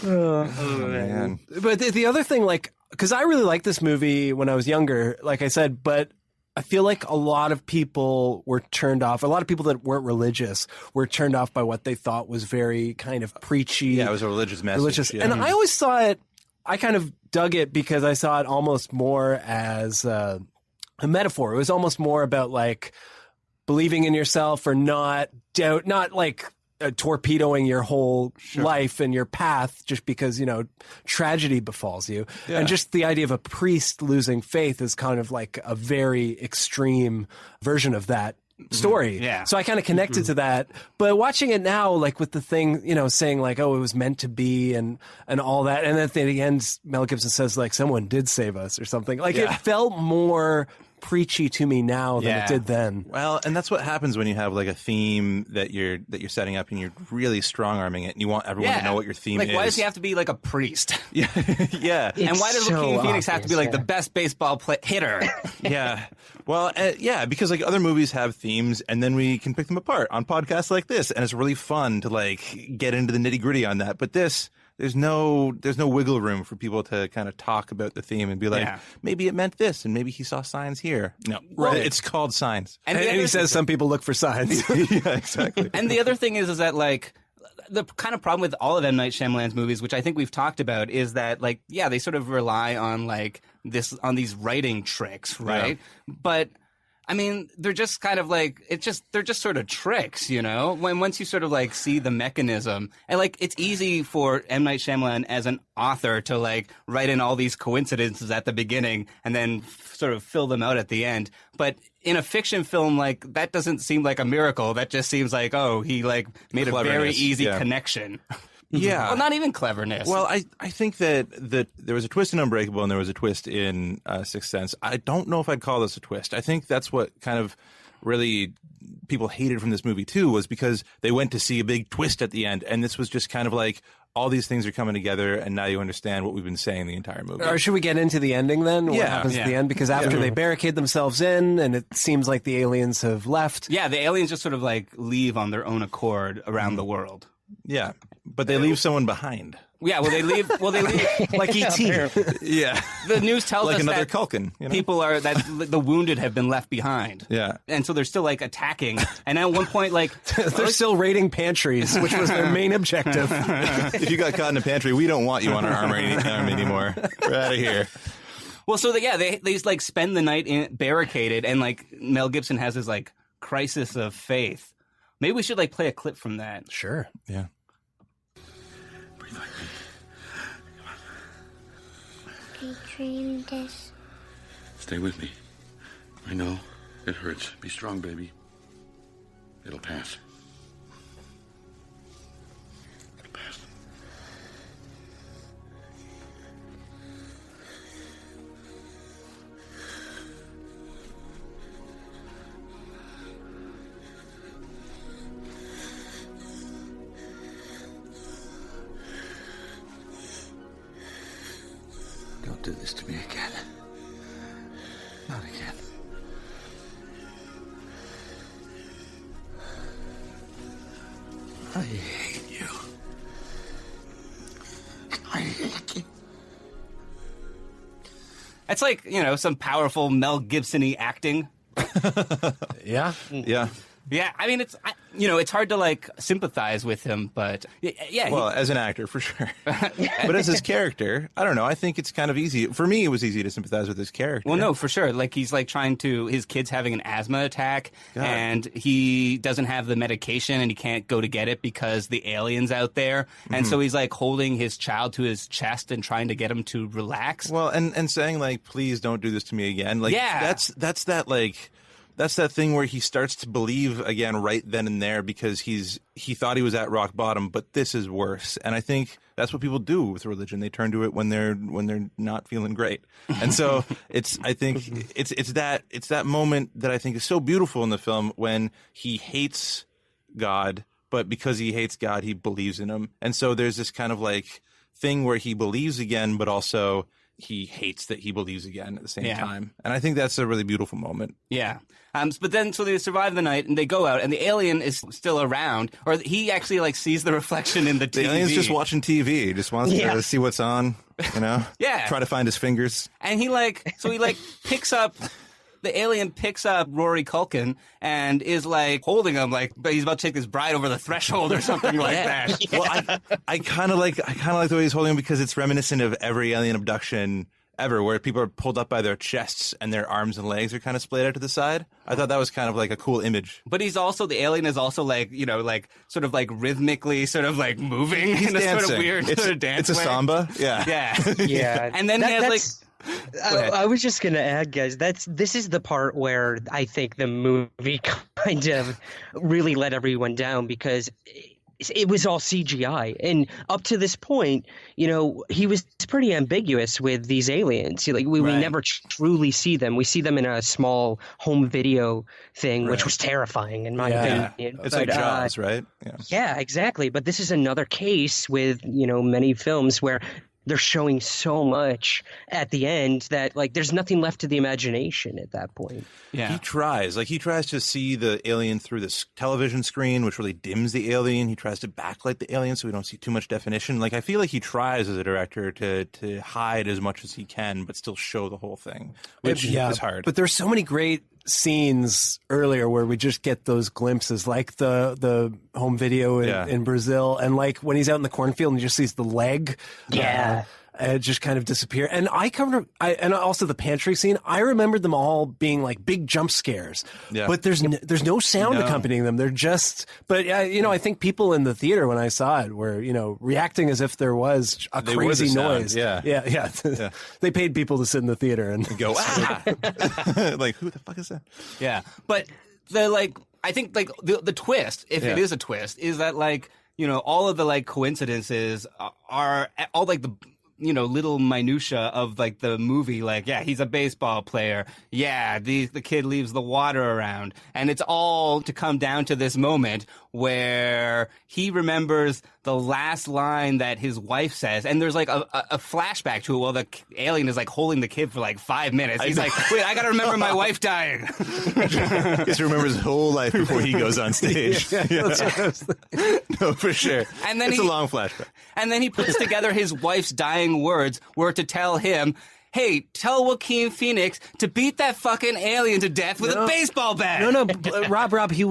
Oh, man. But the other thing, like, because I really liked this movie when I was younger, like I said, but I feel like a lot of people were turned off. A lot of people that weren't religious were turned off by what they thought was very kind of preachy. Yeah, it was a religious message. religious. Yeah. And I always saw it, I kind of dug it because I saw it almost more as a metaphor. It was almost more about like believing in yourself or not like torpedoing your whole life and your path just because, tragedy befalls you. Yeah. And just the idea of a priest losing faith is kind of like a very extreme version of that story. Yeah. So I kind of connected to that. But watching it now, like with the thing, saying like, oh, it was meant to be and all that. And then at the end, Mel Gibson says like, someone did save us or something. Like it felt more preachy to me now than it did then. Well, and that's what happens when you have like a theme that you're setting up and you're really strong arming it and you want everyone to know what your theme is. Like, why does he have to be like a priest? Yeah. And why does Joaquin Phoenix have to be like the best baseball hitter? Yeah. Well, because like other movies have themes and then we can pick them apart on podcasts like this, and it's really fun to like get into the nitty-gritty on that. But there's no wiggle room for people to kind of talk about the theme and be like, maybe it meant this and maybe he saw signs here. No, right. It's called signs. And he says some people look for signs. Yeah, exactly. And the other thing is that like the kind of problem with all of M. Night Shyamalan's movies, which I think we've talked about, is that like, they sort of rely on like on these writing tricks, right? Yeah. But I mean, they're just kind of like, they're just sort of tricks, you know? Once you sort of like see the mechanism, and like it's easy for M. Night Shyamalan as an author to like write in all these coincidences at the beginning and then sort of fill them out at the end. But in a fiction film, like that doesn't seem like a miracle. That just seems like, he like made a very easy connection. Yeah. Well, not even cleverness. Well, I think that there was a twist in Unbreakable and there was a twist in Sixth Sense. I don't know if I'd call this a twist. I think that's what kind of really people hated from this movie too, was because they went to see a big twist at the end, and this was just kind of like all these things are coming together, and now you understand what we've been saying the entire movie. Or should we get into the ending then? What happens at the end? Because after they barricade themselves in, and it seems like the aliens have left. Yeah, the aliens just sort of like leave on their own accord around the world. Yeah, but they leave someone behind. Yeah, well, they leave like E.T. Yeah, the news tells like us another that Culkin. You know? People that the wounded have been left behind. Yeah, and so they're still like attacking. And at one point, like they're still raiding pantries, which was their main objective. If you got caught in a pantry, we don't want you on our arm anymore. We're out of here. Well, so they just like spend the night barricaded, and like Mel Gibson has his like crisis of faith. Maybe we should like play a clip from that. Sure. Yeah. Breathe like me. Come on. I dreamed this. Stay with me. I know it hurts. Be strong, baby. It'll pass. It'll pass. Don't do this to me again. Not again. I hate you. I hate you. It's like, some powerful Mel Gibson-y acting. Yeah. Yeah. Yeah, I mean, it's hard to like sympathize with him, but yeah. Well, as an actor, for sure. But as his character, I don't know. I think it's kind of easy. For me, it was easy to sympathize with his character. Well, no, for sure. Like he's like his kid's having an asthma attack, and he doesn't have the medication, and he can't go to get it because the alien's out there, and so he's like holding his child to his chest and trying to get him to relax. Well, and saying like, please don't do this to me again. Like, that's that like. That's that thing where he starts to believe again right then and there because he thought he was at rock bottom, but this is worse. And I think that's what people do with religion. They turn to it when they're not feeling great. And so it's that moment that I think is so beautiful in the film when he hates God, but because he hates God, he believes in him. And so there's this kind of like thing where he believes again, but also he hates that he believes again at the same time. And I think that's a really beautiful moment. Yeah. But then, so they survive the night and they go out and the alien is still around, or he actually like sees the reflection in the TV. The alien's just watching TV. He just wants to see what's on, Yeah. Try to find his fingers. And he picks up, the alien picks up Rory Culkin and is like holding him like he's about to take his bride over the threshold or something like that. Well, I kind of like the way he's holding him because it's reminiscent of every alien abduction ever, where people are pulled up by their chests and their arms and legs are kind of splayed out to the side. I thought that was kind of like a cool image. But the alien is also like, like sort of like rhythmically sort of like moving He's in a dancing. sort of weird sort of dance It's a way. samba. Yeah. Yeah. Yeah. And then he has like... I was just going to add, guys, this is the part where I think the movie kind of really let everyone down because it was all CGI. And up to this point, you know, he was pretty ambiguous with these aliens. Like we never truly see them. We see them in a small home video thing, which was terrifying in my opinion. It's like Jaws, right? Yeah, exactly. But this is another case with, you know, many films where they're showing so much at the end that, like, there's nothing left to the imagination at that point. Yeah. He tries to see the alien through this television screen, which really dims the alien. He tries to backlight the alien so we don't see too much definition. Like, I feel like he tries as a director to hide as much as he can, but still show the whole thing, which is hard. But there's so many great scenes earlier where we just get those glimpses, like the home video in Brazil, and like when he's out in the cornfield and he just sees the leg. Just kind of disappear. And and also the pantry scene, I remembered them all being like big jump scares. Yeah. But there's no sound accompanying them. They're just, but you know, I think people in the theater when I saw it were, you know, reacting as if there was a crazy noise. Yeah. They paid people to sit in the theater and go, like, who the fuck is that? Yeah. But I think like the twist, if it is a twist, is that like, you know, all of the like coincidences are all like the, you know, little minutia of like the movie. Like, yeah, he's a baseball player. Yeah, the kid leaves the water around, and it's all to come down to this moment where he remembers the last line that his wife says, and there's like a flashback to it while the alien is like holding the kid for like 5 minutes. He's like, wait, I gotta remember my wife dying. He remembers his whole life before he goes on stage. No, for sure. And then it's a long flashback. And then he puts together his wife's dying words were to tell him, hey, tell Joaquin Phoenix to beat that fucking alien to death with a baseball bat. No, Rob, she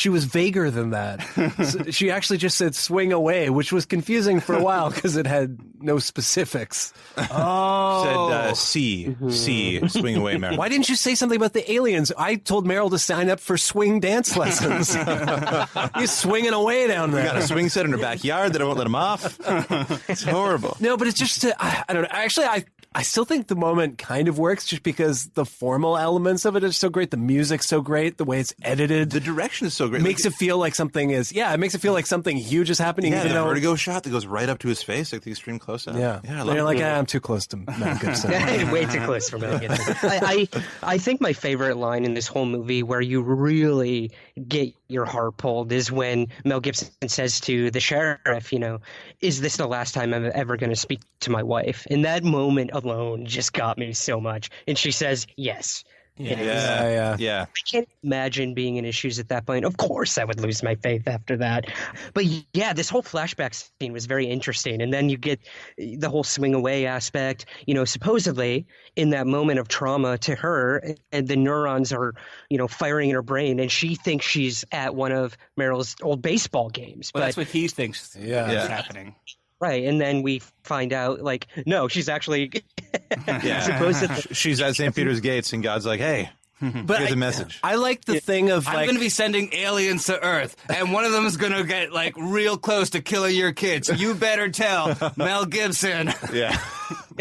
was vaguer than that. So she actually just said swing away, which was confusing for a while because it had no specifics. Said C, swing away, Meryl. Why didn't you say something about the aliens? I told Meryl to sign up for swing dance lessons. He's swinging away down there. We got a swing set in her backyard that I won't let him off. It's horrible. No, but it's just, I don't know. Actually, I still think the moment kind of works just because the formal elements of it are so great. The music's so great. The way it's edited. The direction is so great. Makes it feel like something is, it makes it feel like something huge is happening. Yeah, the vertigo shot that goes right up to his face, like the extreme close-up. Yeah. I love it. You're like, I'm too close to Mel Gibson. Way too close for Mel Gibson. I think my favorite line in this whole movie where you really get your heart pulled is when Mel Gibson says to the sheriff, you know, is this the last time I'm ever going to speak to my wife? And that moment alone just got me so much. And she says, yes. Yeah. I can't imagine being in his shoes at that point. Of course, I would lose my faith after that. But yeah, this whole flashback scene was very interesting. And then you get the whole swing away aspect. You know, supposedly in that moment of trauma to her, and the neurons are, you know, firing in her brain, and she thinks she's at one of Meryl's old baseball games. Well, that's what he thinks is happening. Right, and then we find out, like, no, she's actually supposedly she's at St. Peter's gates, and God's like, hey, here's a message. I like the thing of, like, I'm going to be sending aliens to Earth, and one of them is going to get, like, real close to killing your kids. You better tell Mel Gibson. Yeah.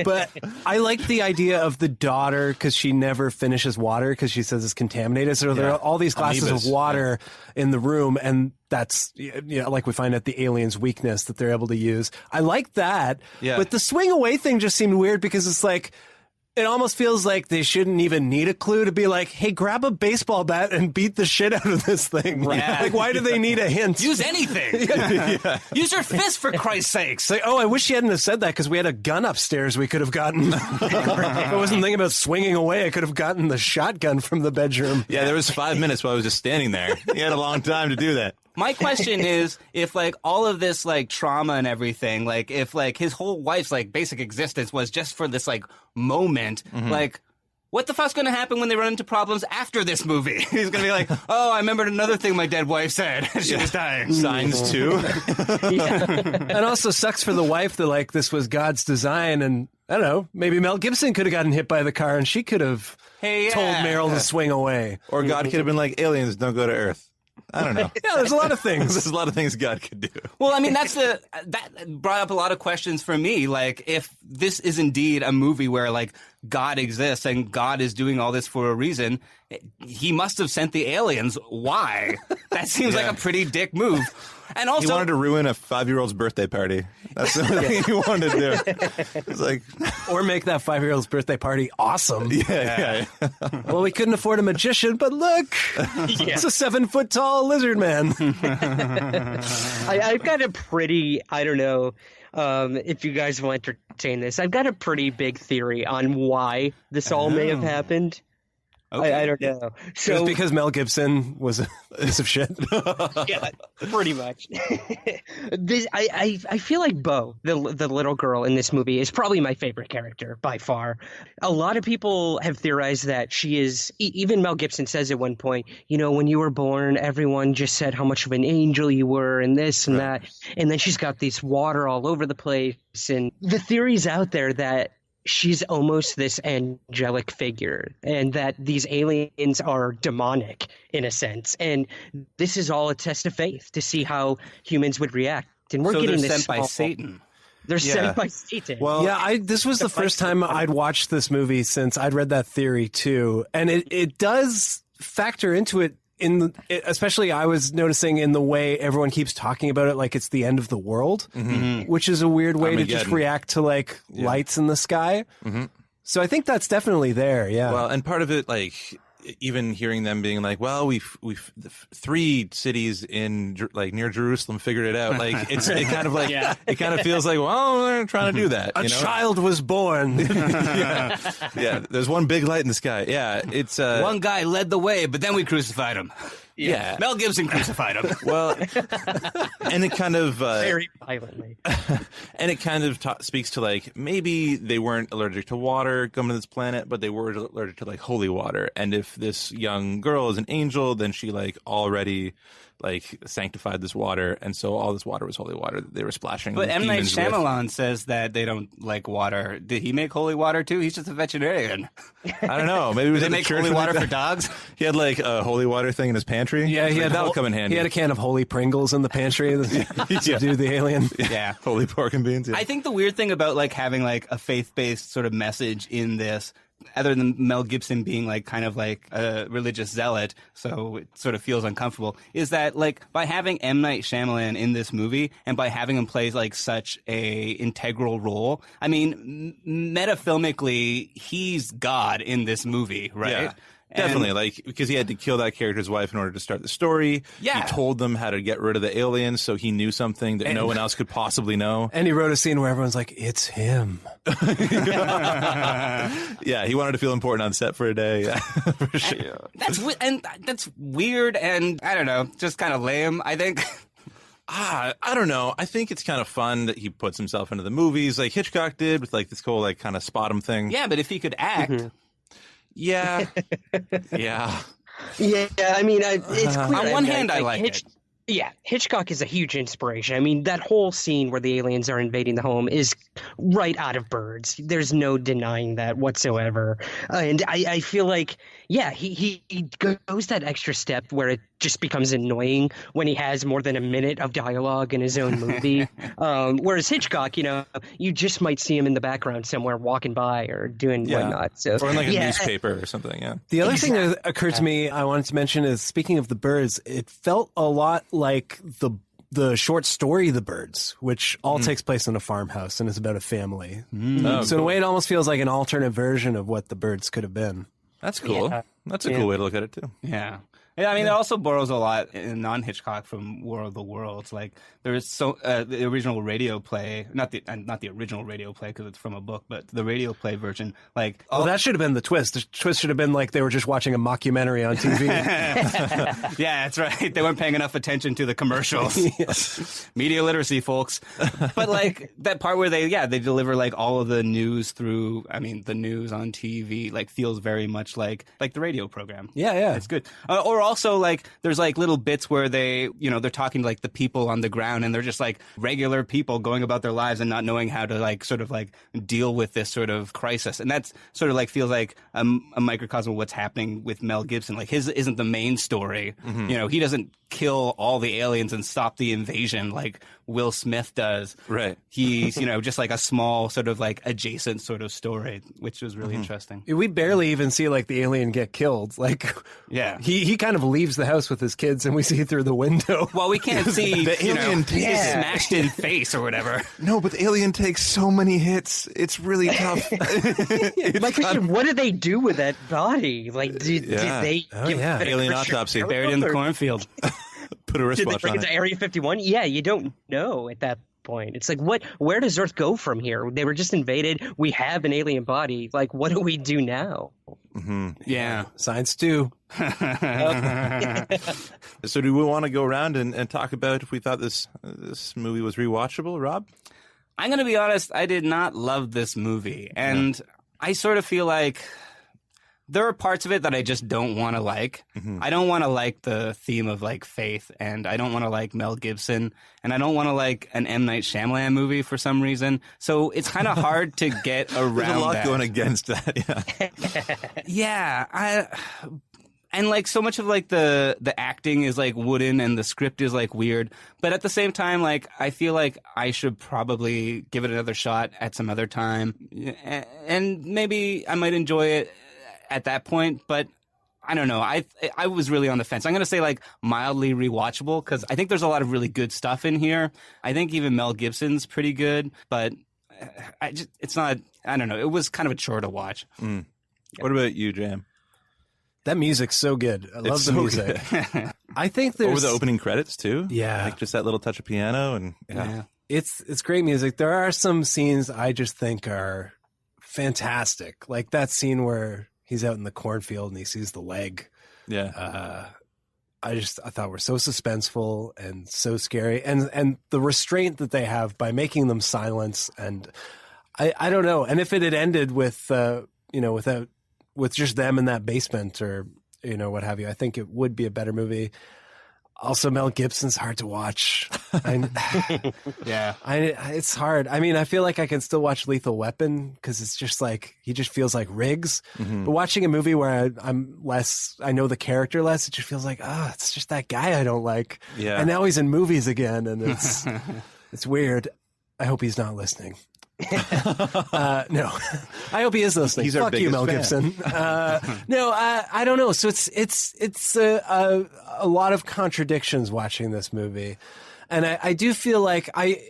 But I like the idea of the daughter because she never finishes water because she says it's contaminated. So there are all these glasses of water in the room, and that's, you know, like we find out the alien's weakness that they're able to use. I like that. Yeah. But the swing away thing just seemed weird because it's like, it almost feels like they shouldn't even need a clue to be like, hey, grab a baseball bat and beat the shit out of this thing. Yeah. Like, why do they need a hint? Use anything. Use your fist, for Christ's sakes. Like, I wish you hadn't have said that because we had a gun upstairs we could have gotten. If I wasn't thinking about swinging away, I could have gotten the shotgun from the bedroom. Yeah, there was 5 minutes while I was just standing there. He had a long time to do that. My question is, if, like, all of this, like, trauma and everything, like, if, like, his whole wife's, like, basic existence was just for this, like, moment, like, what the fuck's going to happen when they run into problems after this movie? He's going to be like, oh, I remembered another thing my dead wife said. She was dying. Signs, too. And also sucks for the wife that, like, this was God's design, and, I don't know, maybe Mel Gibson could have gotten hit by the car, and she could have told Meryl to swing away. Or God could have been like, aliens don't go to Earth. I don't know. Yeah, there's a lot of things. There's a lot of things God could do. Well, I mean, that brought up a lot of questions for me. Like, if this is indeed a movie where, like, God exists and God is doing all this for a reason, he must have sent the aliens. Why? That seems like a pretty dick move. And also, he wanted to ruin a 5-year-old's birthday party. That's the only thing he wanted to do. It's like, Or make that 5-year-old's birthday party awesome. yeah. Well, we couldn't afford a magician, but look, it's a 7-foot-tall lizard man. I've got a pretty, I don't know if you guys will entertain this, I've got a pretty big theory on why this all may have happened. Okay. I don't know. So Just because Mel Gibson was a piece of shit. yeah, pretty much. I feel like Bo, the little girl in this movie, is probably my favorite character by far. A lot of people have theorized that she is. Even Mel Gibson says at one point, when you were born, everyone just said how much of an angel you were, and this and that, and then she's got this water all over the place, and the theory's out there that she's almost this angelic figure and that these aliens are demonic in a sense. And this is all a test of faith to see how humans would react. And we're so getting they're this sent by Satan. They're sent by Satan. Well, yeah, this was the first time I'd watched this movie since I'd read that theory too. And it does factor into it. Especially I was noticing in the way everyone keeps talking about it like it's the end of the world, which is a weird way to just react to lights in the sky. So I think that's definitely there. Yeah. Well, and part of it, even hearing them being like, well, we've 3 cities in near Jerusalem figured it out. It kind of feels like, well, they're trying to do that. A child was born. yeah. There's one big light in the sky. Yeah. It's one guy led the way, but then we crucified him. Yeah. Mel Gibson crucified him. Well, and it kind of very violently. And it kind of speaks to maybe they weren't allergic to water coming to this planet, but they were allergic to holy water. And if this young girl is an angel, then she already sanctified this water, and so all this water was holy water that they were splashing. But M. Night demons Shyamalan says that they don't like water. Did he make holy water too? He's just a veterinarian. I don't know. Maybe they make holy water for dogs. He had a holy water thing in his pantry. Yeah, that'll come in handy. He had a can of holy Pringles in the pantry to do the alien. Yeah, holy pork and beans. Yeah. I think the weird thing about having a faith-based sort of message in this, other than Mel Gibson being kind of a religious zealot, so it sort of feels uncomfortable, is that by having M. Night Shyamalan in this movie and by having him play such a integral role, I mean, metafilmically, he's God in this movie, right? Yeah. Definitely, because he had to kill that character's wife in order to start the story. Yeah. He told them how to get rid of the aliens, so he knew something that no one else could possibly know. And he wrote a scene where everyone's like, it's him. Yeah, he wanted to feel important on set for a day. Yeah, for sure. That's weird and, I don't know, just kind of lame, I think. I don't know. I think it's kind of fun that he puts himself into the movies like Hitchcock did with this whole kind of spot him thing. Yeah, but if he could act... Yeah. Yeah. Yeah, I mean, it's clear. On one hand, I like it. Yeah, Hitchcock is a huge inspiration. I mean, that whole scene where the aliens are invading the home is right out of Birds. There's no denying that whatsoever. And I feel like, yeah, he goes that extra step where it just becomes annoying when he has more than a minute of dialogue in his own movie. Whereas Hitchcock, you just might see him in the background somewhere walking by or doing whatnot. So, or in a newspaper or something, yeah. The other thing that occurred to me I wanted to mention is, speaking of the Birds, it felt a lot like the short story The Birds, which all takes place in a farmhouse and is about a family. So in a way, it almost feels like an alternate version of what The Birds could have been. That's cool. Yeah. That's a cool way to look at it, too. Yeah. Yeah, I mean, it also borrows a lot in non-Hitchcock from War of the Worlds. There is the original radio play, not the original radio play because it's from a book, but the radio play version. Well, that should have been the twist. The twist should have been they were just watching a mockumentary on TV. Yeah, that's right. They weren't paying enough attention to the commercials. Yes. Media literacy, folks. But that part where they deliver all of the news through. I mean, the news on TV feels very much like the radio program. Yeah, it's good. Or also there's little bits where they they're talking to the people on the ground, and they're just regular people going about their lives and not knowing how to sort of deal with this sort of crisis. And that's sort of feels like a microcosm of what's happening with Mel Gibson. His isn't the main story. He doesn't kill all the aliens and stop the invasion like Will Smith does. Right. He's, just like a small sort of like adjacent sort of story, which was really interesting. We barely even see like the alien get killed. Like, Yeah. he kind of leaves the house with his kids, and we see through the window. Well, we can't see The alien his smashed in face or whatever. No, but the alien takes so many hits. It's really tough. My question: what did they do with that body? Like, did they give it a Alien Christian autopsy. burial, Buried in the or cornfield. Put a Did they wristwatch bring on it it. to Area 51? Yeah, you don't know at that point. It's like, where does Earth go from here? They were just invaded. We have an alien body. Like, what do we do now? Yeah. Science too. So do we want to go around and talk about if we thought this movie was rewatchable, Rob? I'm going to be honest, I did not love this movie. And I sort of feel like there are parts of it that I just don't want to like. I don't want to like the theme of like faith, and I don't want to like Mel Gibson, and I don't want to like an M. Night Shyamalan movie for some reason. So it's kind of hard to get around There's a lot that. going against that. Yeah, and like so much of like the acting is like wooden and the script is like weird, but at the same time, like I feel like I should probably give it another shot at some other time, and maybe I might enjoy it at that point. But I don't know. I was really on the fence. I'm gonna say like mildly rewatchable because I think there's a lot of really good stuff in here. I think even Mel Gibson's pretty good, but it's not. I don't know. It was kind of a chore to watch. What about you, Jam? That music's so good. I love the so music. I think there's Over the opening credits too. Yeah. like just that little touch of piano and Yeah. it's great music. There are some scenes I just think are fantastic. Like that scene where he's out in the cornfield and he sees the leg. yeah. I thought were so suspenseful and so scary, and the restraint that they have by making them silence. And I don't know. And if it had ended with with just them in that basement or what have you, I think it would be a better movie. Also, Mel Gibson's hard to watch. Yeah. It's hard. I mean, I feel like I can still watch Lethal Weapon because it's just like he just feels like Riggs. But watching a movie where I know the character less, it just feels like it's just that guy I don't like. Yeah. And now he's in movies again, and it's weird. I hope he's not listening. No, I hope he is listening. He's our Fuck you, biggest Mel fan. Gibson. No, I don't know. So it's a lot of contradictions watching this movie, and I do feel like I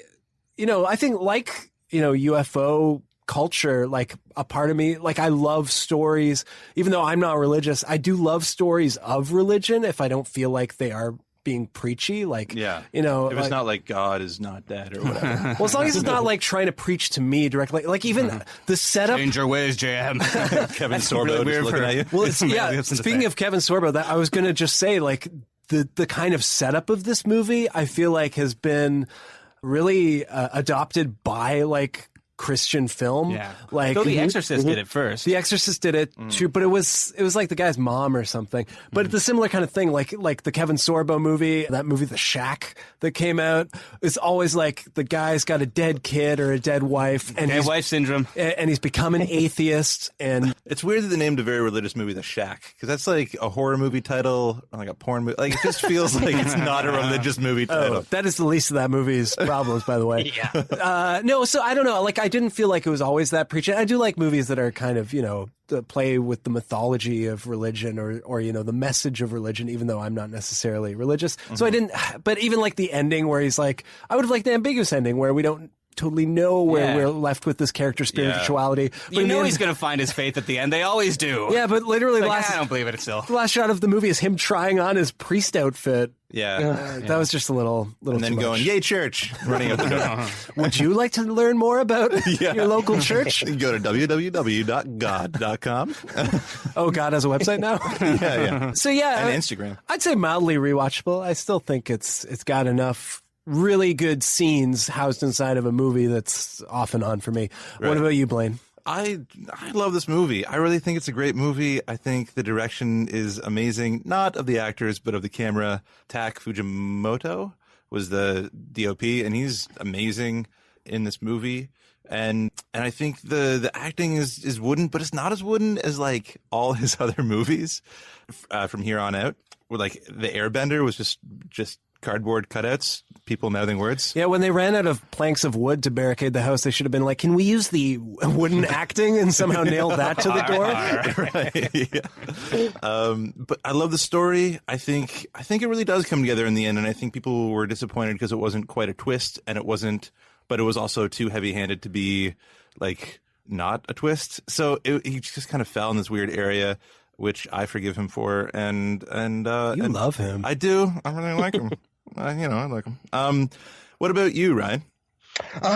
think like UFO culture, like a part of me, like I love stories, even though I'm not religious. I do love stories of religion if I don't feel like they are being preachy, like Yeah. if If it's not like God is not dead or whatever. well, as long as it's not like trying to preach to me directly, like even the setup. Change your ways, Jam. Kevin Sorbo really just weird looking for- at you. Well, it's, Mel yeah. Gibson to Speaking say. of Kevin Sorbo, that I was going to just say, like the kind of setup of this movie, I feel like has been really adopted by like Christian film. Yeah. Like Though The Exorcist did it first. The Exorcist did it too, but it was like the guy's mom or something. But it's a similar kind of thing, like the Kevin Sorbo movie, that movie The Shack that came out. It's always like the guy's got a dead kid or a dead wife, and Dead wife syndrome. he's become an atheist, and It's weird that they named a very religious movie The Shack, because that's like a horror movie title, or like a porn movie. Like it just feels like it's not a religious movie title. that is the least of that movie's problems, by the way. Yeah. No, so I don't know. Like, I didn't feel like it was always that preaching. I do like movies that are kind of, that play with the mythology of religion or the message of religion, even though I'm not necessarily religious. So I didn't, but even like the ending where he's like, I would have liked the ambiguous ending where we don't totally know where Yeah. we're left with this character's spirituality. But You in the know end- he's going to find his faith at the end. They always do. Yeah, but literally Like, I don't believe it still. the last shot of the movie is him trying on his priest outfit. Yeah. That was just a little And then too going, much. yay, church, running out the door. Would you like to learn more about your local church? Go to www.god.com. Oh, God has a website now? yeah. So yeah, And Instagram. I'd say mildly rewatchable. I still think it's got enough really good scenes housed inside of a movie that's off and on for me. What Right. about you, Blaine? I love this movie. I really think it's a great movie. I think the direction is amazing, not of the actors, but of the camera. Tak Fujimoto was the DOP, and he's amazing. in this movie. And I think the acting is wooden, but it's not as wooden as like all his other movies from here on out. Where like the Airbender was just cardboard cutouts, people mouthing words. Yeah, when they ran out of planks of wood to barricade the house, they should have been like, "Can we use the wooden acting and somehow nail that to the door?" Right, yeah. But I love the story. I think it really does come together in the end, and I think people were disappointed because it wasn't quite a twist, and it wasn't. But it was also too heavy-handed to be like not a twist. So he just kind of fell in this weird area, which I forgive him for. And You love him. I do. I really like him. I like him. What about you, Ryan?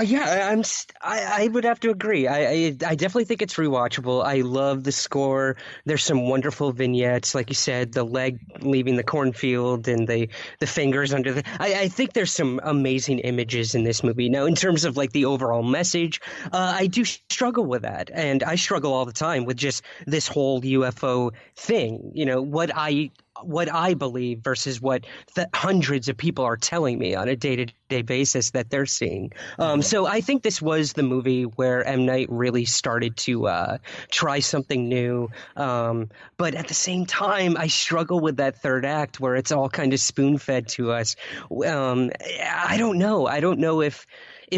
Yeah, I would have to agree. I definitely think it's rewatchable. I love the score. There's some wonderful vignettes, like you said, the leg leaving the cornfield and the fingers under the. I think there's some amazing images in this movie. Now, in terms of like the overall message, I do struggle with that, and I struggle all the time with just this whole UFO thing. You know, what I believe versus what hundreds of people are telling me on a day-to-day basis that they're seeing. So I think this was the movie where M. Night really started to try something new. But at the same time, I struggle with that third act where it's all kind of spoon-fed to us. I don't know. I don't know if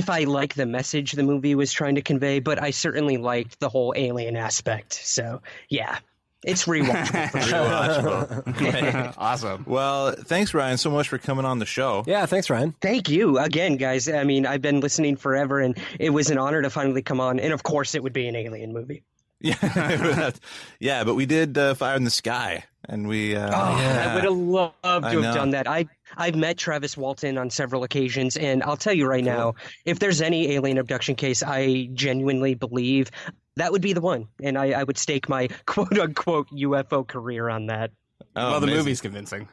I like the message the movie was trying to convey, but I certainly liked the whole alien aspect. So, yeah. It's rewatchable for sure. Rewatchable. Awesome. Well, thanks, Ryan, so much for coming on the show. Yeah, thanks, Ryan. Thank you again, guys. I mean, I've been listening forever, and it was an honor to finally come on. And of course, it would be an alien movie. Yeah, yeah, but we did Fire in the Sky, and we. I would have loved to have done that. I've met Travis Walton on several occasions, and I'll tell you right now, if there's any alien abduction case, I genuinely believe that would be the one, and I would stake my quote unquote UFO career on that. Oh, well, the amazing. movie's convincing.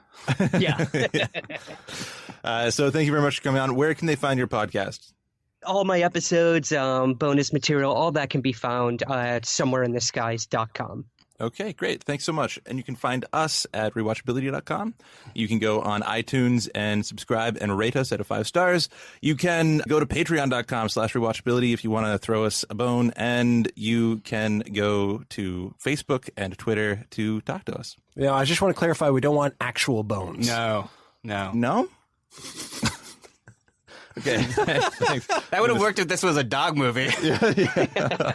Yeah. So thank you very much for coming on. Where can they find your podcast? All my episodes, bonus material, all that can be found at somewhereintheskies.com. Okay, great. Thanks so much. And you can find us at rewatchability.com. You can go on iTunes and subscribe and rate us at 5 stars. You can go to patreon.com/rewatchability if you want to throw us a bone. And you can go to Facebook and Twitter to talk to us. Yeah, I just want to clarify, we don't want actual bones. No. No? Okay. Thanks. That would have worked if this was a dog movie. Yeah.